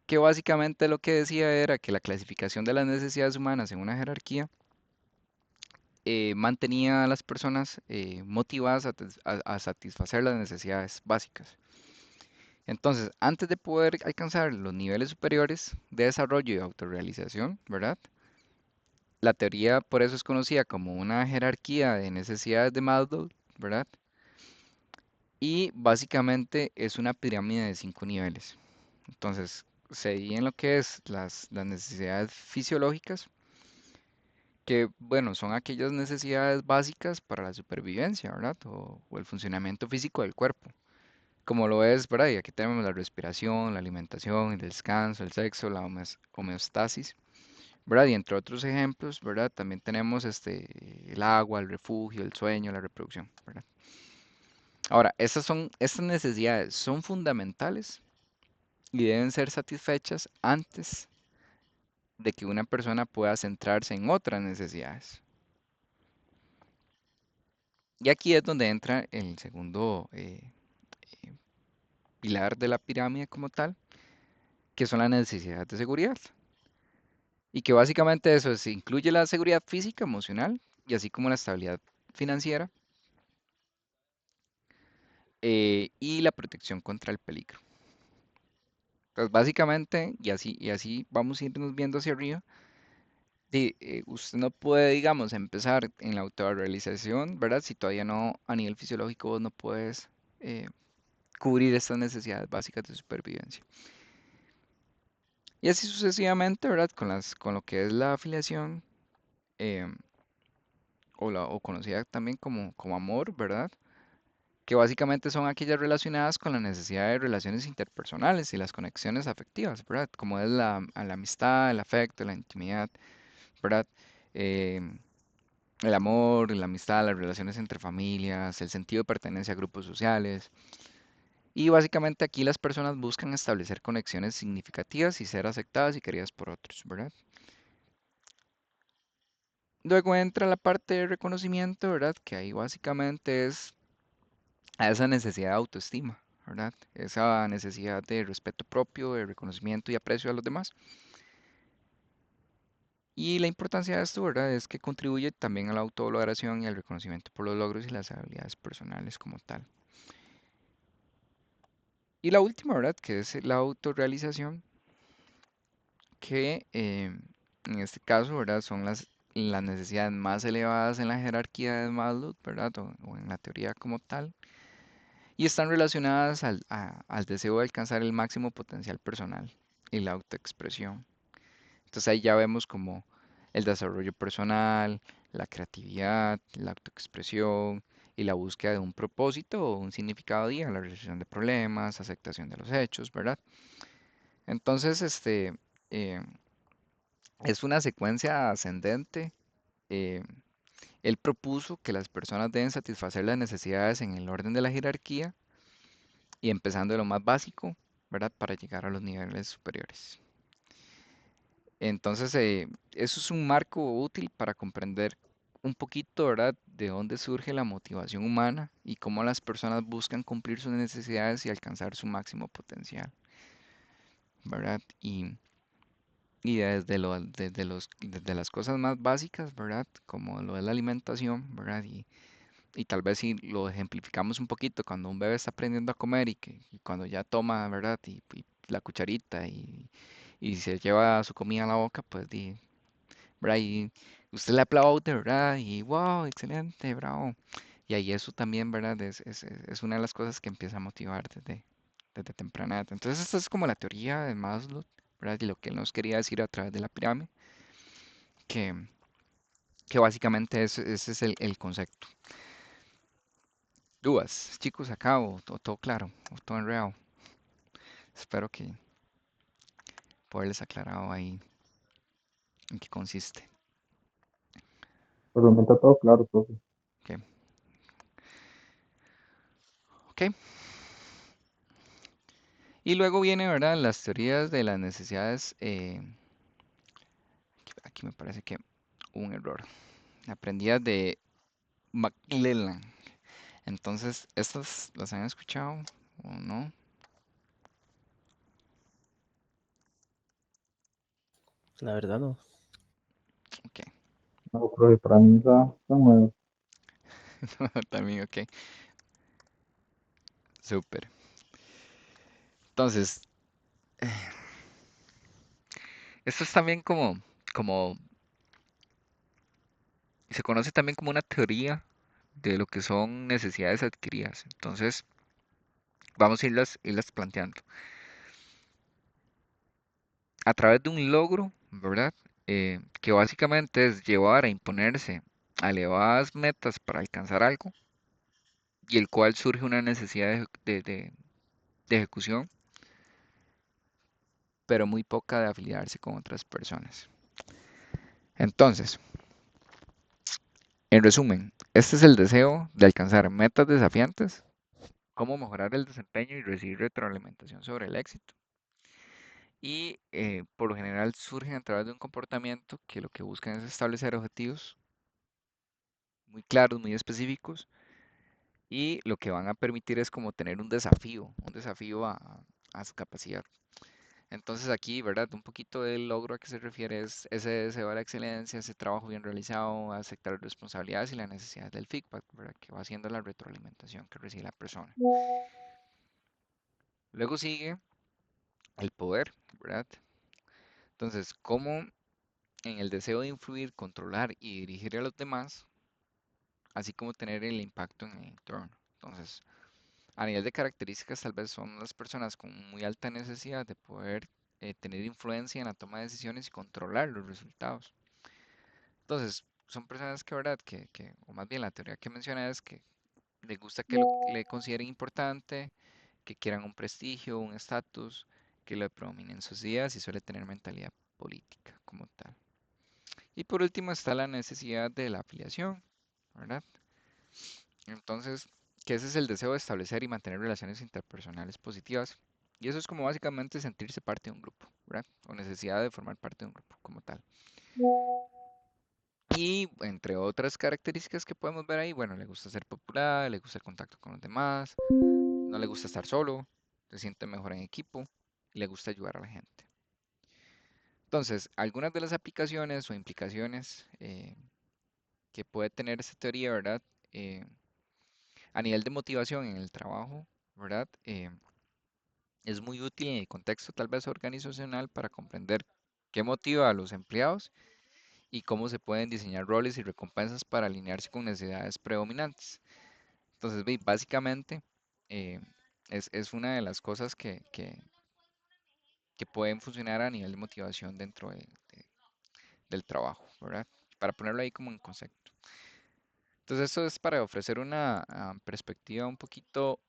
que básicamente lo que decía era que la clasificación de las necesidades humanas en una jerarquía mantenía a las personas motivadas a satisfacer las necesidades básicas. Entonces, antes de poder alcanzar los niveles superiores de desarrollo y autorrealización, ¿verdad? la teoría por eso es conocida como una jerarquía de necesidades de Maslow, ¿verdad? Y básicamente es una pirámide de 5 niveles. Entonces, se divide en lo que es las necesidades fisiológicas, que, bueno, son aquellas necesidades básicas para la supervivencia, ¿verdad? O el funcionamiento físico del cuerpo, como lo es, ¿verdad? Y aquí tenemos la respiración, la alimentación, el descanso, el sexo, la homeostasis, ¿verdad? Y entre otros ejemplos, ¿verdad? También tenemos el agua, el refugio, el sueño, la reproducción, ¿verdad? Ahora, estas necesidades son fundamentales y deben ser satisfechas antes de que una persona pueda centrarse en otras necesidades. Y aquí es donde entra el segundo eh, pilar de la pirámide como tal, que son las necesidades de seguridad. Y que básicamente eso incluye la seguridad física, emocional y así como la estabilidad financiera y la protección contra el peligro. Entonces, básicamente, y así vamos a irnos viendo hacia arriba, usted no puede, digamos, empezar en la autorrealización, ¿verdad? Si todavía no, a nivel fisiológico, vos no puedes eh, cubrir estas necesidades básicas de supervivencia. Y así sucesivamente, ¿verdad? Con lo que es la afiliación, em, o conocida también como amor, ¿verdad? Que básicamente son aquellas relacionadas con la necesidad de relaciones interpersonales y las conexiones afectivas, ¿verdad? Como es la amistad, el afecto, la intimidad, ¿verdad? Em, el amor, la amistad, las relaciones entre familias, el sentido de pertenencia a grupos sociales. Y básicamente aquí las personas buscan establecer conexiones significativas y ser aceptadas y queridas por otros, ¿verdad? Luego entra la parte de reconocimiento, ¿verdad? Que ahí básicamente es a esa necesidad de autoestima, ¿verdad? Esa necesidad de respeto propio, de reconocimiento y aprecio a los demás. Y la importancia de esto, ¿verdad? Es que contribuye también a la autovaloración y al reconocimiento por los logros y las habilidades personales como tal. Y la última, ¿verdad? Que es la autorrealización, que en este caso, ¿verdad? Son las necesidades más elevadas en la jerarquía de Maslow, ¿verdad? O en la teoría como tal. Y están relacionadas al deseo de alcanzar el máximo potencial personal y la autoexpresión. Entonces ahí ya vemos como el desarrollo personal, la creatividad, la autoexpresión y la búsqueda de un propósito o un significado día, la resolución de problemas, aceptación de los hechos, ¿verdad? Entonces, eh, es una secuencia ascendente. eh, Él propuso que las personas deben satisfacer las necesidades en el orden de la jerarquía y empezando de lo más básico, ¿verdad? Para llegar a los niveles superiores. Entonces, eso es un marco útil para comprender un poquito, ¿verdad?, de dónde surge la motivación humana y cómo las personas buscan cumplir sus necesidades y alcanzar su máximo potencial, ¿verdad? Y desde las cosas más básicas, ¿verdad? Como lo es la alimentación, ¿verdad? Y tal vez si lo ejemplificamos un poquito, cuando un bebé está aprendiendo a comer y cuando ya toma, ¿verdad? Y la cucharita y se lleva su comida a la boca, pues ¿verdad? Y usted le aplaude, ¿verdad? Y wow, excelente, bravo. Y ahí eso también, ¿verdad? Es una de las cosas que empieza a motivar desde temprana edad. Entonces, esta es como la teoría de Maslow, ¿verdad? Y lo que él nos quería decir a través de la pirámide, que, que básicamente ese es el concepto. Dudas, chicos, acá o todo claro, o todo enredado. Espero que poderles aclarado ahí en qué consiste. Por el momento todo claro, profe. Ok, ok. Y luego viene, ¿verdad? Las teorías de las necesidades. Aquí me parece que hubo un error. Aprendidas de McClellan. Entonces, ¿estas las han escuchado o no? La verdad no. Ok, No, profe, para mí está nuevo. también, ok. Súper. Entonces, esto es también como se conoce también como una teoría de lo que son necesidades adquiridas. Entonces, vamos a irlas planteando. A través de un logro, ¿verdad? Que básicamente es llevar a imponerse a elevadas metas para alcanzar algo y el cual surge una necesidad de ejecución, pero muy poca de afiliarse con otras personas. Entonces, en resumen, este es el deseo de alcanzar metas desafiantes, cómo mejorar el desempeño y recibir retroalimentación sobre el éxito. Y por lo general surgen a través de un comportamiento que lo que buscan es establecer objetivos muy claros, muy específicos, y lo que van a permitir es como tener un desafío a su capacidad. Entonces aquí, ¿verdad? Un poquito del logro a que se refiere es ese deseo de la excelencia, ese trabajo bien realizado, aceptar responsabilidades y la necesidad del feedback, ¿verdad? Que va siendo la retroalimentación que recibe la persona. Luego sigue el poder, ¿verdad? Entonces, cómo en el deseo de influir, controlar y dirigir a los demás, así como tener el impacto en el entorno. Entonces, a nivel de características, tal vez son las personas con muy alta necesidad de poder tener influencia en la toma de decisiones y controlar los resultados. Entonces, son personas que, ¿verdad? O más bien la teoría que menciona es que les gusta que le consideren importante, que quieran un prestigio, un estatus, que le predominen sus ideas y suele tener mentalidad política como tal. Y por último está la necesidad de la afiliación, ¿verdad? Entonces, que ese es el deseo de establecer y mantener relaciones interpersonales positivas. Y eso es como básicamente sentirse parte de un grupo, ¿verdad? O necesidad de formar parte de un grupo como tal. Y entre otras características que podemos ver ahí, bueno, le gusta ser popular, le gusta el contacto con los demás, no le gusta estar solo, se siente mejor en equipo y le gusta ayudar a la gente. Entonces, algunas de las aplicaciones o implicaciones que puede tener esta teoría, ¿verdad? A nivel de motivación en el trabajo, ¿verdad? Es muy útil en el contexto tal vez organizacional para comprender qué motiva a los empleados y cómo se pueden diseñar roles y recompensas para alinearse con necesidades predominantes. Entonces, básicamente eh, es una de las cosas que pueden funcionar a nivel de motivación dentro del trabajo, ¿verdad? Para ponerlo ahí como en concepto. Entonces, esto es para ofrecer una perspectiva un poquito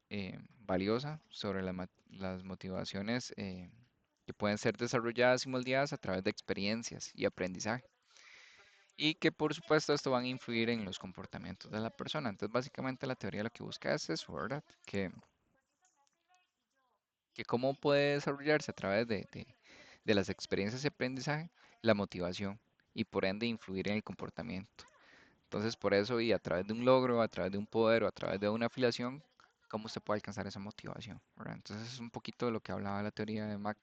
valiosa sobre las motivaciones que pueden ser desarrolladas y moldeadas a través de experiencias y aprendizaje. Y que por supuesto esto van a influir en los comportamientos de la persona. Entonces, básicamente la teoría lo que busca es eso, ¿verdad? Que cómo puede desarrollarse a través de las experiencias y aprendizaje la motivación y por ende influir en el comportamiento. Entonces, por eso y a través de un logro, a través de un poder o a través de una afiliación, cómo se puede alcanzar esa motivación, ¿verdad? Entonces, es un poquito de lo que hablaba la teoría de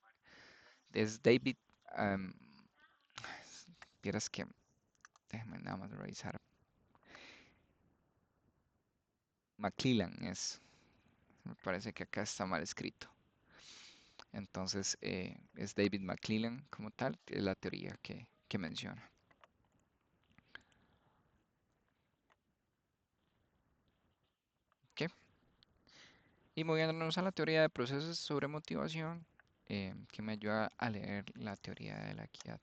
es David, um, vieras que, déjame nada más revisar, McClellan me parece que acá está mal escrito. Entonces, es David McClellan como tal, que es la teoría que menciona. ¿Ok? Y moviéndonos a la teoría de procesos sobre motivación, que me ayuda a leer la teoría de la equidad.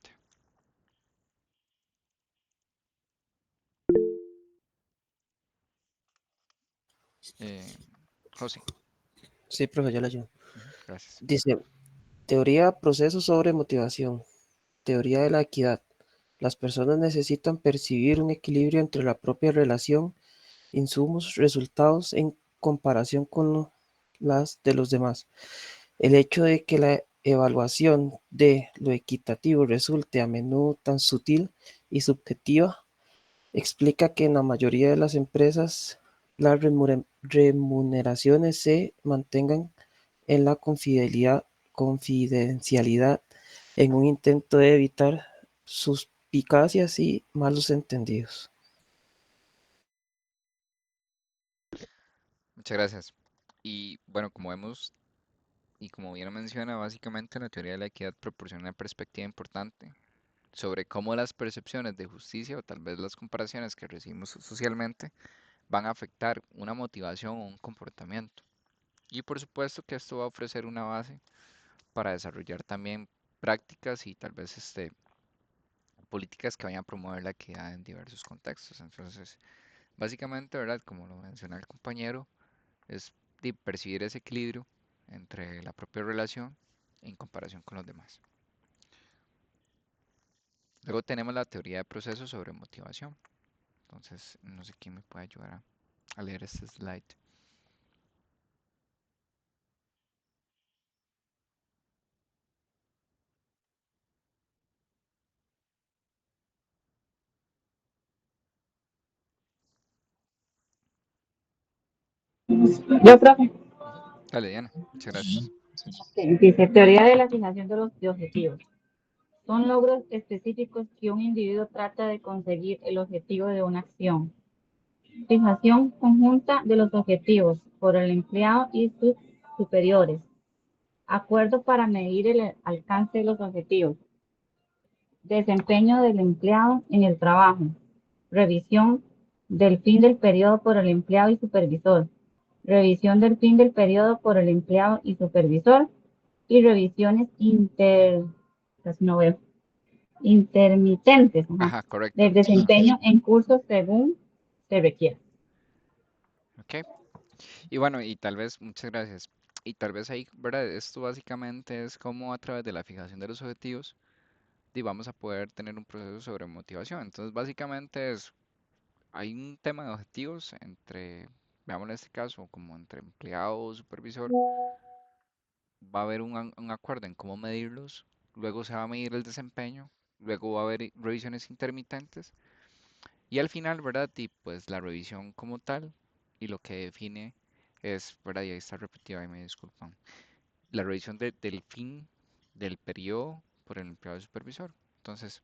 Eh, José, Sí, profe, yo le ayudo. gracias. Dice, teoría procesos sobre motivación, teoría de la equidad. Las personas necesitan percibir un equilibrio entre la propia relación, insumos, resultados en comparación con las de los demás. El hecho de que la evaluación de lo equitativo resulte a menudo tan sutil y subjetiva explica que en la mayoría de las empresas las remuneraciones se mantengan en la confidencialidad en un intento de evitar suspicacias y malos entendidos. Muchas gracias. Y bueno, como vemos y como bien lo menciona, básicamente la teoría de la equidad proporciona una perspectiva importante sobre cómo las percepciones de justicia o tal vez las comparaciones que recibimos socialmente van a afectar una motivación o un comportamiento. Y por supuesto que esto va a ofrecer una base para desarrollar también prácticas y tal vez políticas que vayan a promover la equidad en diversos contextos. Entonces, básicamente, ¿verdad? Como lo menciona el compañero, es de percibir ese equilibrio entre la propia relación en comparación con los demás. Luego tenemos la teoría de procesos sobre motivación. Entonces, no sé quién me puede ayudar a leer este slide. Yo, profe. Dale, Diana, muchas gracias. Dice, teoría de la fijación de objetivos. Son logros específicos que un individuo trata de conseguir el objetivo de una acción. Fijación conjunta de los objetivos por el empleado y sus superiores. Acuerdo para medir el alcance de los objetivos. Desempeño del empleado en el trabajo. Revisión del fin del periodo por el empleado y supervisor. Revisión del fin del periodo por el empleado y supervisor. Y revisiones intermitentes Ajá, correcto. del desempeño en curso según se requiera. Ok. Y bueno, y tal vez, muchas gracias. Y tal vez ahí, ¿verdad? Esto básicamente es cómo a través de la fijación de los objetivos vamos a poder tener un proceso sobre motivación. Entonces, básicamente hay un tema de objetivos entre, veamos en este caso, como entre empleado o supervisor, va a haber un acuerdo en cómo medirlos, luego se va a medir el desempeño, luego va a haber revisiones intermitentes y al final, ¿verdad? Y pues la revisión como tal y lo que define es, ¿verdad? Y ahí está repetido, ahí me disculpan. La revisión del fin del periodo por el empleado supervisor. Entonces,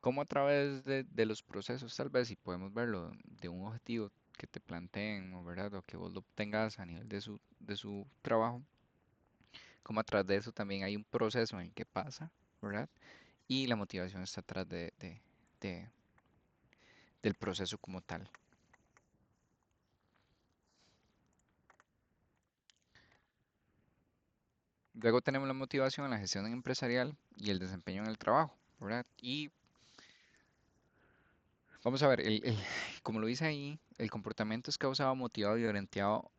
¿cómo a través de los procesos, tal vez, si podemos verlo, de un objetivo que te planteen, o verdad, o que vos lo obtengas a nivel de su trabajo, como a través de eso también hay un proceso en el que pasa, ¿verdad? Y la motivación está atrás de- del proceso como tal. Luego tenemos la motivación en la gestión empresarial y el desempeño en el trabajo, ¿verdad? Y vamos a ver, como lo dice ahí, el comportamiento es causado, motivado y orientado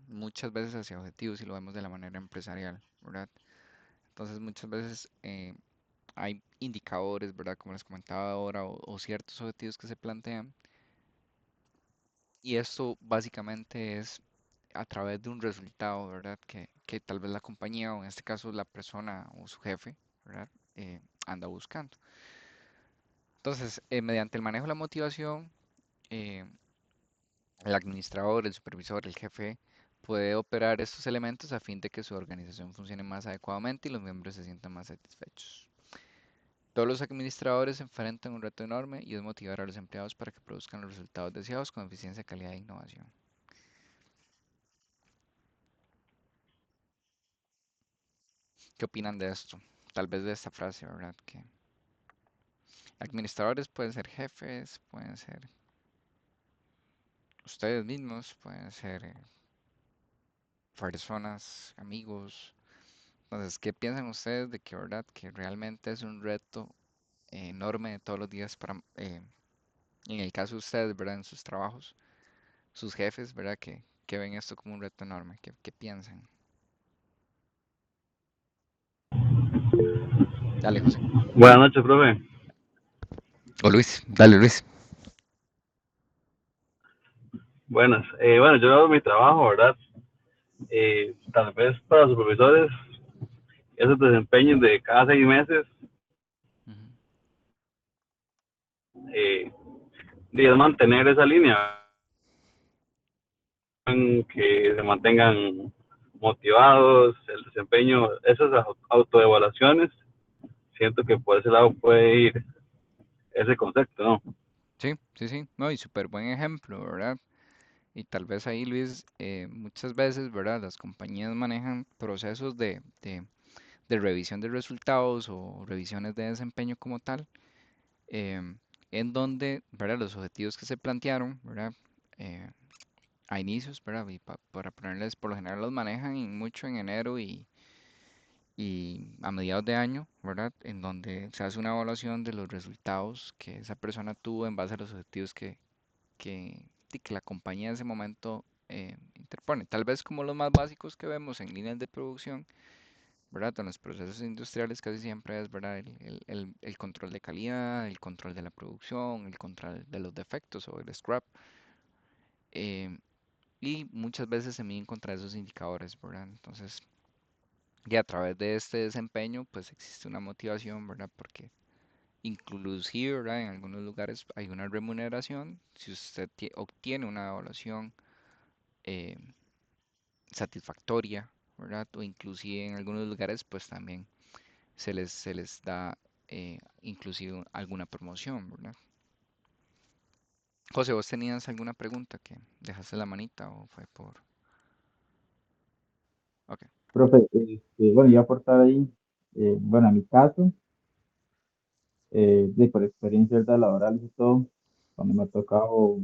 muchas veces hacia objetivos y lo vemos de la manera empresarial, ¿verdad? Entonces muchas veces hay indicadores, ¿verdad? Como les comentaba ahora, o ciertos objetivos que se plantean y esto básicamente es a través de un resultado, ¿verdad? Que tal vez la compañía o en este caso la persona o su jefe, ¿verdad? Anda buscando. Entonces, mediante el manejo de la motivación, eh, el administrador, el supervisor, el jefe puede operar estos elementos a fin de que su organización funcione más adecuadamente y los miembros se sientan más satisfechos. Todos los administradores se enfrentan a un reto enorme y es motivar a los empleados para que produzcan los resultados deseados con eficiencia, calidad e innovación. ¿Qué opinan de esto? Tal vez de esta frase, ¿verdad? Que administradores pueden ser jefes, pueden ser ustedes mismos, pueden ser personas, amigos. Entonces, ¿qué piensan ustedes de que, verdad, que realmente es un reto enorme de todos los días para, en el caso de ustedes, ¿verdad? En sus trabajos, sus jefes, ¿verdad? Que ven esto como un reto enorme. ¿Qué piensan? Dale, José. Buenas noches, profe. O Luis, dale, Luis. Buenas. Bueno, yo hago mi trabajo, ¿verdad? Tal vez para los supervisores, esos desempeños de cada 6 meses, Ujú. eh, y es mantener esa línea, que se mantengan motivados, el desempeño, esas autoevaluaciones, siento que por ese lado puede ir ese concepto, ¿no? Sí, sí, sí. No, y súper buen ejemplo, ¿verdad? Y tal vez ahí, Luis, muchas veces, ¿verdad? Las compañías manejan procesos de revisión de resultados o revisiones de desempeño como tal, em, en donde, ¿verdad? Los objetivos que se plantearon, ¿verdad? Eh, a inicios, ¿verdad? Y para ponerles, por lo general los manejan mucho en enero y a mediados de año, ¿verdad? En donde se hace una evaluación de los resultados que esa persona tuvo en base a los objetivos que la compañía en ese momento interpone. Tal vez como los más básicos que vemos en líneas de producción, ¿verdad? En los procesos industriales casi siempre es, ¿verdad? El control de calidad, el control de la producción, el control de los defectos o el scrap. em, y muchas veces se miden contra esos indicadores, ¿verdad? Entonces, y a través de este desempeño, pues existe una motivación, ¿verdad? Porque inclusive, ¿verdad? En algunos lugares hay una remuneración si usted obtiene una evaluación eh, satisfactoria, ¿verdad? O inclusive en algunos lugares, pues también se les da inclusive alguna promoción, ¿verdad? José, ¿vos tenías alguna pregunta que dejaste la manita o fue por... Ok. Profe, bueno, yo aportar ahí, bueno, en mi caso, por experiencias laborales y todo, cuando me ha tocado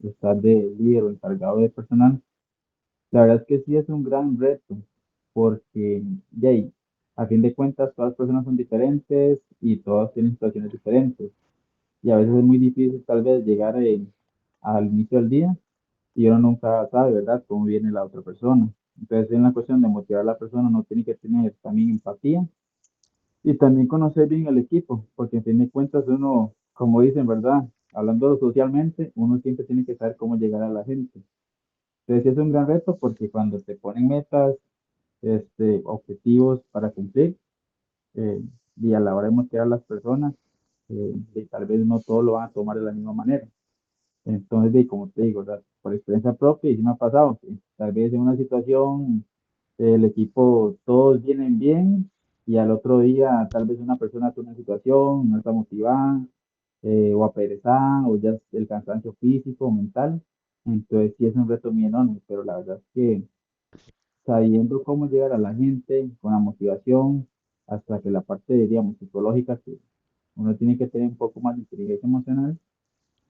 estar de líder o encargado de personal, la verdad es que sí es un gran reto, porque de ahí, a fin de cuentas, todas las personas son diferentes y todas tienen situaciones diferentes. Y a veces es muy difícil tal vez llegar al inicio del día y uno nunca sabe, ¿verdad?, cómo viene la otra persona. Entonces, en la cuestión de motivar a la persona, uno tiene que tener también empatía y también conocer bien el equipo, porque en fin de cuentas uno, como dicen, ¿verdad? Hablando socialmente, uno siempre tiene que saber cómo llegar a la gente. Entonces, sí es un gran reto porque cuando te ponen metas, objetivos para cumplir, eh, y a la hora de motivar a las personas, y tal vez no todos lo van a tomar de la misma manera. Entonces, como te digo, ¿verdad? Por experiencia propia, y sí me ha pasado, que tal vez en una situación el equipo todos vienen bien y al otro día tal vez una persona está en una situación, no está motivada, o aperezada, o ya es el cansancio físico o mental. Entonces sí es un reto muy enorme, pero la verdad es que sabiendo cómo llegar a la gente con la motivación, hasta que la parte, digamos, psicológica, que uno tiene que tener un poco más de inteligencia emocional,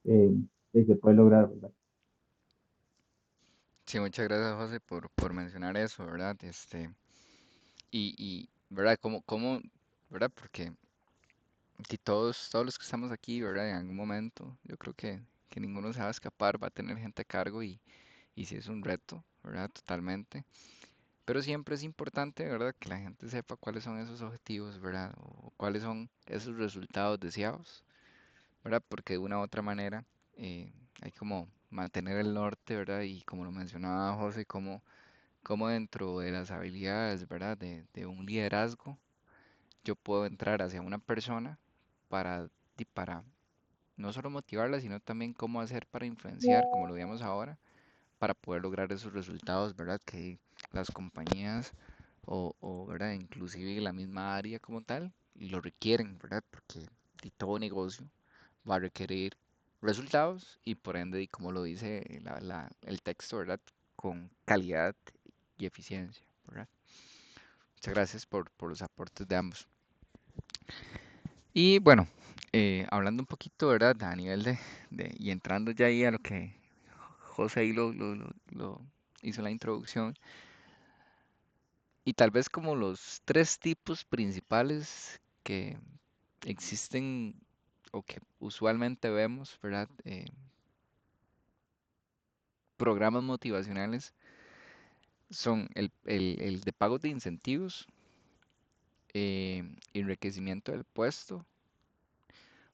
eh, se puede lograr, ¿verdad? Sí, muchas gracias, José, por mencionar eso, ¿verdad? ¿Verdad? ¿Verdad? Porque si todos los que estamos aquí, ¿verdad? En algún momento, yo creo que ninguno se va a escapar, va a tener gente a cargo y sí es un reto, ¿verdad? Totalmente. Pero siempre es importante, ¿verdad? Que la gente sepa cuáles son esos objetivos, ¿verdad? O cuáles son esos resultados deseados, ¿verdad? Porque de una u otra manera hay como mantener el norte, ¿verdad? Y como lo mencionaba José, como dentro de las habilidades, ¿verdad? De un liderazgo, yo puedo entrar hacia una persona para no solo motivarla, sino también cómo hacer para influenciar, como lo vemos ahora, para poder lograr esos resultados, ¿verdad? Que las compañías ¿verdad? Inclusive la misma área como tal, lo requieren, ¿verdad? Porque todo negocio va a requerir resultados y por ende, y como lo dice el texto, ¿verdad? Con calidad y eficiencia, ¿verdad? Muchas gracias por los aportes de ambos. Y bueno, hablando un poquito, ¿verdad? A nivel y entrando ya ahí a lo que José ahí lo hizo la introducción, y tal vez como los tres tipos principales que existen o que usualmente vemos, ¿verdad? Programas motivacionales son el de pago de incentivos, enriquecimiento del puesto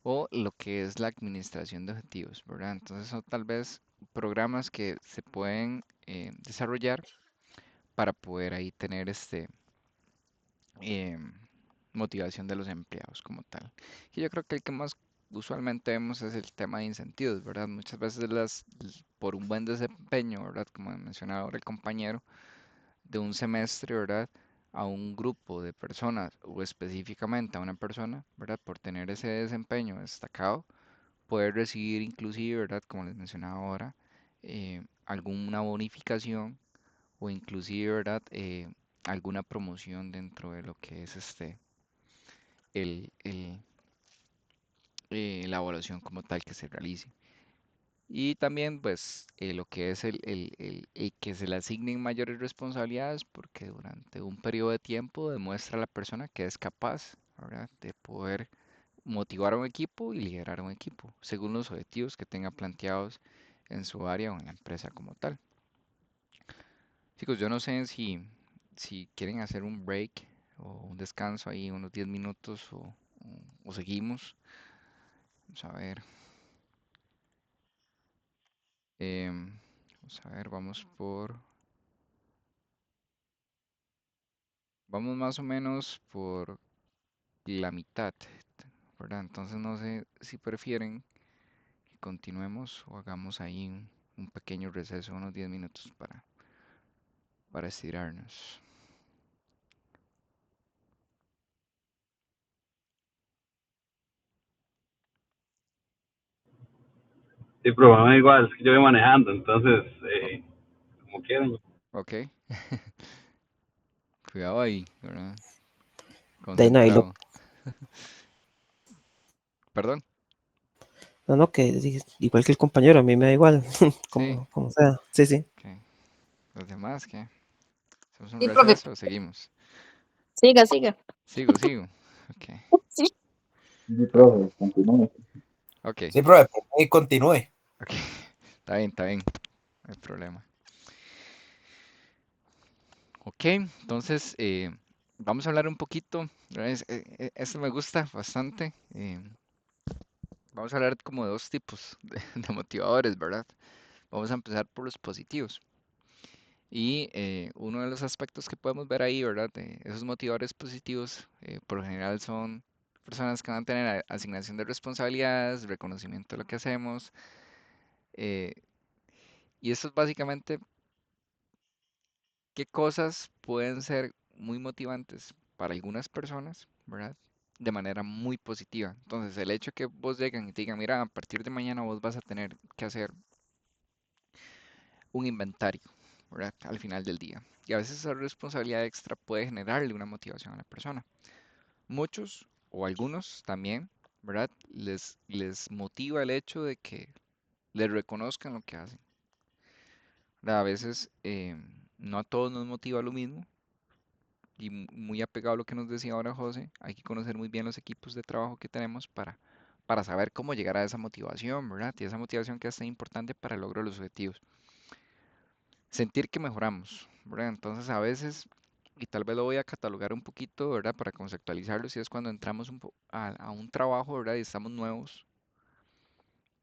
o lo que es la administración de objetivos, ¿verdad? Entonces son tal vez programas que se pueden desarrollar para poder ahí tener em, motivación de los empleados como tal. Y yo creo que el que más usualmente vemos es el tema de incentivos, ¿verdad? Muchas veces por un buen desempeño, ¿verdad? Como mencionaba ahora el compañero, de un semestre, ¿verdad? A un grupo de personas o específicamente a una persona, ¿verdad? Por tener ese desempeño destacado, poder recibir inclusive, ¿verdad? Como les mencionaba ahora, alguna bonificación o inclusive, ¿verdad? alguna promoción dentro de lo que es el, el, la evaluación como tal que se realice. Y también, pues, lo que es el que se le asignen mayores responsabilidades, porque durante un periodo de tiempo demuestra a la persona que es capaz, ¿verdad?, de poder motivar a un equipo y liderar a un equipo, según los objetivos que tenga planteados en su área o en la empresa como tal. Chicos, yo no sé si quieren hacer un break o un descanso ahí, unos 10 minutos o seguimos. Vamos a ver. Vamos a ver, vamos más o menos por la mitad, ¿verdad? Entonces no sé si prefieren que continuemos o hagamos ahí un pequeño receso, unos 10 minutos para estirarnos. Sí, pero bueno, igual, es que yo voy manejando, entonces, O- como quieran. ok, cuidado ahí, ¿verdad? De ahí no, Concentrado. Perdón, no, no, igual que el compañero, a mí me da igual, sí, como sea. Sí, sí. ok. ¿Los demás qué? ¿Hacemos un Sí, profe. receso o seguimos? Siga, siga. Sigo. Ok, Sí. Sí, profe, continúe. ok, Sí, profe, y continúe. ok. Está bien, no hay problema. Ok, entonces vamos a hablar un poquito, ¿verdad? Esto me gusta bastante. Vamos a hablar como de dos tipos de motivadores, ¿verdad? Vamos a empezar por los positivos. Y uno de los aspectos que podemos ver ahí, ¿verdad? De esos motivadores positivos, por lo general son personas que van a tener asignación de responsabilidades, reconocimiento de lo que hacemos. eh, y esto es básicamente qué cosas pueden ser muy motivantes para algunas personas, ¿verdad? De manera muy positiva. Entonces, el hecho que vos lleguen y te digan, mira, a partir de mañana vos vas a tener que hacer un inventario, ¿verdad? Al final del día. Y a veces esa responsabilidad extra puede generarle una motivación a la persona. Muchos o algunos también, ¿verdad? Les motiva el hecho de que les reconozcan lo que hacen. ¿Verdad? A veces no a todos nos motiva lo mismo y muy apegado a lo que nos decía ahora José, hay que conocer muy bien los equipos de trabajo que tenemos para saber cómo llegar a esa motivación, ¿verdad? Y esa motivación que es tan importante para el logro de los objetivos. Sentir que mejoramos, ¿verdad? Entonces a veces, y tal vez lo voy a catalogar un poquito, ¿verdad? Para conceptualizarlo, si es cuando entramos a un trabajo, ¿verdad? Y estamos nuevos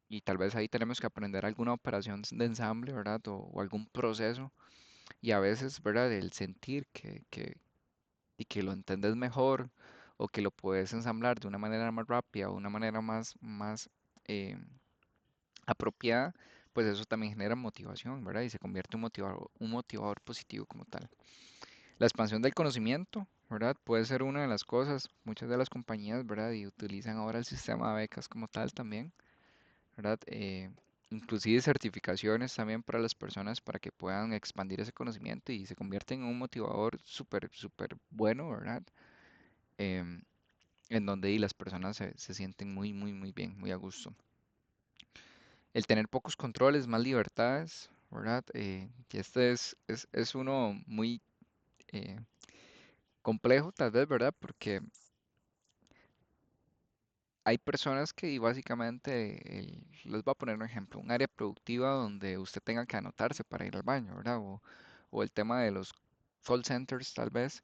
y tal vez ahí tenemos que aprender alguna operación de ensamble, ¿verdad? O algún proceso y a veces, ¿verdad? El sentir y que lo entendés mejor o que lo puedes ensamblar de una manera más rápida o una manera más eh, apropiada, pues eso también genera motivación, ¿verdad? Y se convierte en un motivador positivo como tal. La expansión del conocimiento, ¿verdad? Puede ser una de las cosas. Muchas de las compañías, ¿verdad? Y utilizan ahora el sistema de becas como tal también, ¿verdad? Inclusive certificaciones también para las personas para que puedan expandir ese conocimiento y se convierten en un motivador súper bueno, ¿verdad? Em, en donde y las personas se sienten muy bien, muy a gusto. El tener pocos controles, más libertades, ¿verdad? Y este es uno muy eh, complejo, tal vez, ¿verdad? Porque hay personas que básicamente, les voy a poner un ejemplo, un área productiva donde usted tenga que anotarse para ir al baño, ¿verdad? O el tema de los call centers, tal vez,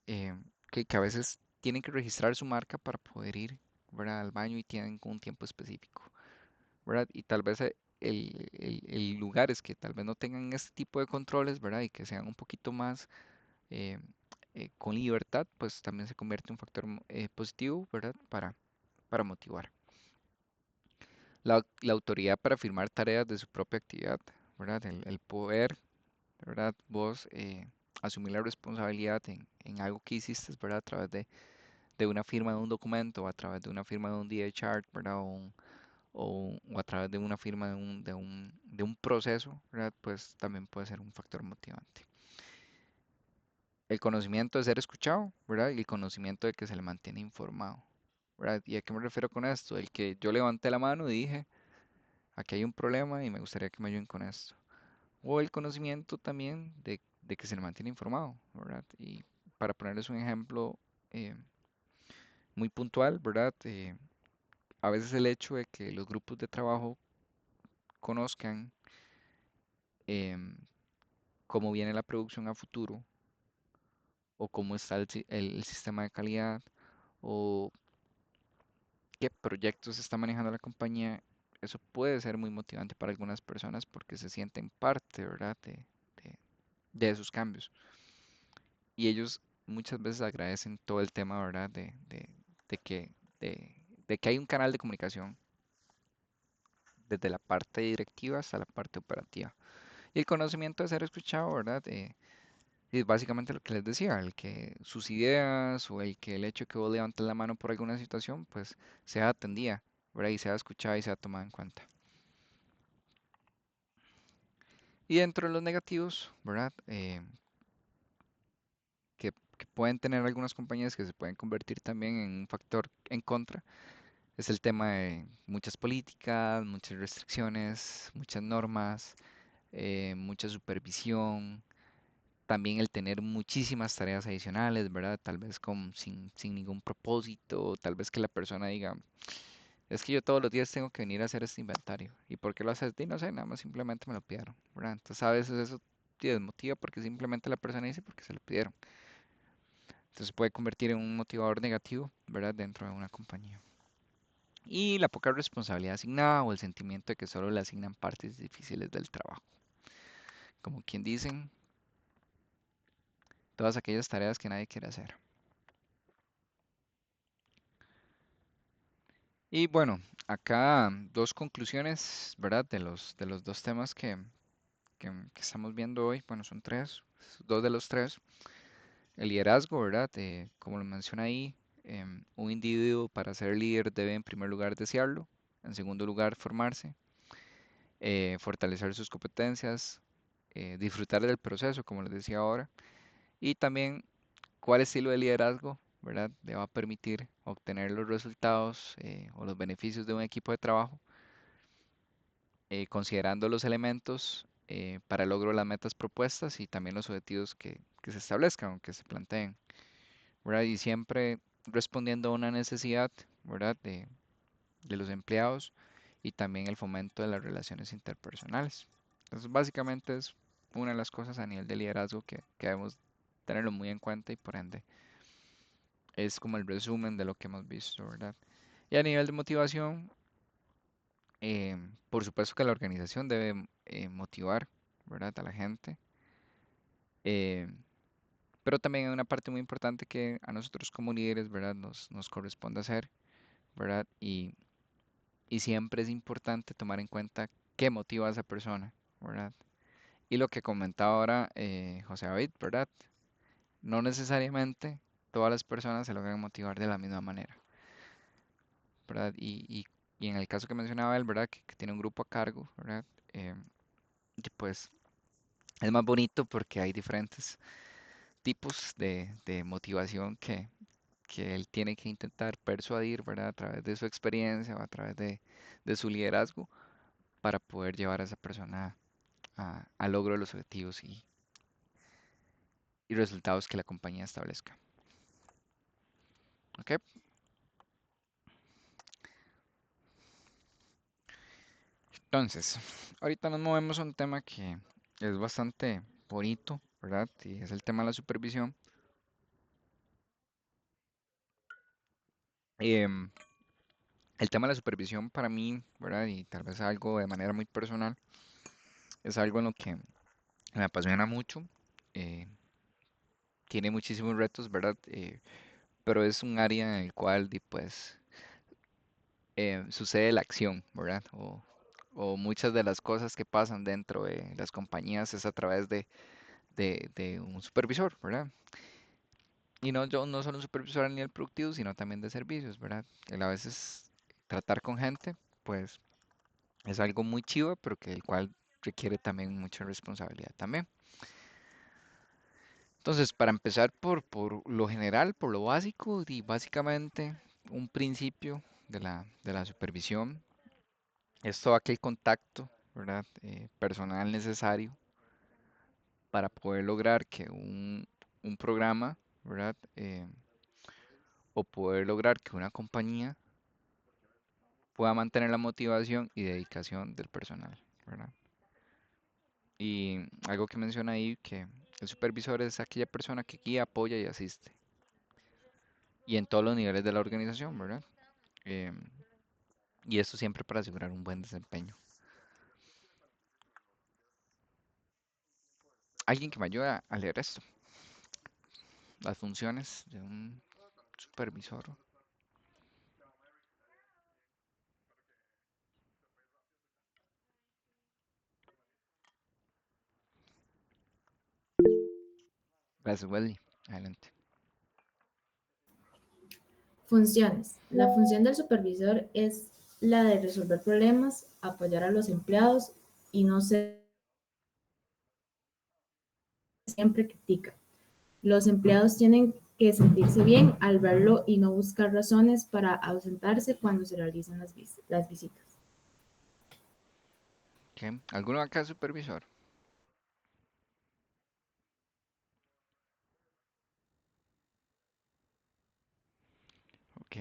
eh, que a veces tienen que registrar su marca para poder ir, ¿verdad? Al baño y tienen un tiempo específico. ¿Verdad? Y tal vez el lugares que tal vez no tengan este tipo de controles, ¿verdad? Y que sean un poquito más eh, con libertad, pues también se convierte en un factor positivo, ¿verdad? Para motivar. La autoridad para firmar tareas de su propia actividad, ¿verdad? El poder, ¿verdad? Vos asumir la responsabilidad en algo que hiciste, ¿verdad? A través de una firma de un documento, o a través de una firma de un DA chart, ¿verdad? O a través de una firma de un proceso, ¿verdad? Pues también puede ser un factor motivante. el conocimiento de ser escuchado, ¿verdad? Y el conocimiento de que se le mantiene informado, ¿verdad? ¿Y a qué me refiero con esto? El que yo levanté la mano y dije, aquí hay un problema y me gustaría que me ayuden con esto. O el conocimiento también de que se le mantiene informado, ¿verdad? Y para ponerles un ejemplo eh, muy puntual, ¿verdad? A veces el hecho de que los grupos de trabajo conozcan em, cómo viene la producción a futuro o cómo está el sistema de calidad o qué proyectos está manejando la compañía, eso puede ser muy motivante para algunas personas porque se sienten parte, ¿verdad? De- de esos cambios. Y ellos muchas veces agradecen todo el tema, ¿verdad? De que, de que hay un canal de comunicación desde la parte directiva hasta la parte operativa. Y el conocimiento de ser escuchado, ¿verdad? Es básicamente lo que les decía, el que sus ideas o el hecho de que vos levantes la mano por alguna situación, pues sea atendida, ¿verdad? Y sea escuchada y sea tomada en cuenta. Y dentro de los negativos, ¿verdad? Que pueden tener algunas compañías que se pueden convertir también en un factor en contra, es el tema de muchas políticas, muchas restricciones, muchas normas, mucha supervisión, también el tener muchísimas tareas adicionales, ¿verdad? Tal vez sin ningún propósito, tal vez que la persona diga, es que yo todos los días tengo que venir a hacer este inventario. ¿Y por qué lo haces? Y no sé, nada más simplemente me lo pidieron, ¿verdad? Entonces a veces eso te desmotiva porque simplemente la persona dice porque se lo pidieron. Entonces puede convertir en un motivador negativo, ¿verdad? Dentro de una compañía. Y la poca responsabilidad asignada o el sentimiento de que solo le asignan partes difíciles del trabajo. Como quien dicen, todas aquellas tareas que nadie quiere hacer. Y bueno, acá dos conclusiones, ¿verdad? De los dos temas que estamos viendo hoy. Bueno, son tres, dos de los tres. El liderazgo, ¿verdad? Como lo menciona ahí, un individuo para ser líder debe en primer lugar desearlo, en segundo lugar formarse, fortalecer sus competencias, disfrutar del proceso, como les decía ahora, y también cuál estilo de liderazgo, ¿verdad? Le va a permitir obtener los resultados o los beneficios de un equipo de trabajo, considerando los elementos para el logro de las metas propuestas y también los objetivos que se establezcan o que se planteen, ¿verdad? Y siempre respondiendo a una necesidad, ¿verdad? De los empleados y también el fomento de las relaciones interpersonales. Entonces, básicamente es una de las cosas a nivel de liderazgo que debemos tenerlo muy en cuenta y por ende es como el resumen de lo que hemos visto, ¿verdad? Y a nivel de motivación, por supuesto que la organización debe motivar, ¿verdad? A la gente, eh, pero también hay una parte muy importante que a nosotros como líderes, ¿verdad? Nos corresponde hacer, ¿verdad? Y siempre es importante tomar en cuenta qué motiva a esa persona, ¿verdad? Y lo que comentaba ahora José David, ¿verdad? No necesariamente todas las personas se logran motivar de la misma manera, ¿verdad? Y en el caso que mencionaba él, ¿verdad? Que tiene un grupo a cargo, ¿verdad? Eh, y pues es más bonito porque hay diferentes tipos de motivación que él tiene que intentar persuadir, ¿verdad? A través de su experiencia o a través de su liderazgo para poder llevar a esa persona al logro de los objetivos y resultados que la compañía establezca. ¿Ok? Entonces, ahorita nos movemos a un tema que es bastante bonito, ¿verdad? Y es el tema de la supervisión. Em, el tema de la supervisión para mí, ¿verdad? Y tal vez algo de manera muy personal, es algo en lo que me apasiona mucho. eh, Tiene muchísimos retos, ¿verdad? Pero es un área en el cual, pues, sucede la acción, ¿verdad? O muchas de las cosas que pasan dentro de las compañías es a través de un supervisor, ¿verdad? Y no, yo no solo un supervisor a nivel productivo, sino también de servicios, ¿verdad? El a veces tratar con gente, pues es algo muy chivo, pero que el cual requiere también mucha responsabilidad también. Entonces, para empezar por lo general, por lo básico, y básicamente un principio de la supervisión es todo aquel contacto, ¿verdad? Personal necesario para poder lograr que un programa, ¿verdad? O poder lograr que una compañía pueda mantener la motivación y dedicación del personal, ¿verdad? Y algo que menciona ahí, que el supervisor es aquella persona que guía, apoya y asiste. Y en todos los niveles de la organización, ¿verdad? Em, y esto siempre para asegurar un buen desempeño. Alguien que me ayude a leer esto, las funciones de un supervisor. Gracias, Welly. Adelante. Funciones. La función del supervisor es la de resolver problemas, apoyar a los empleados y no siempre critica. Los empleados tienen que sentirse bien al verlo y no buscar razones para ausentarse cuando se realizan las visitas. ¿Qué? ¿Alguno acá es supervisor? Ok.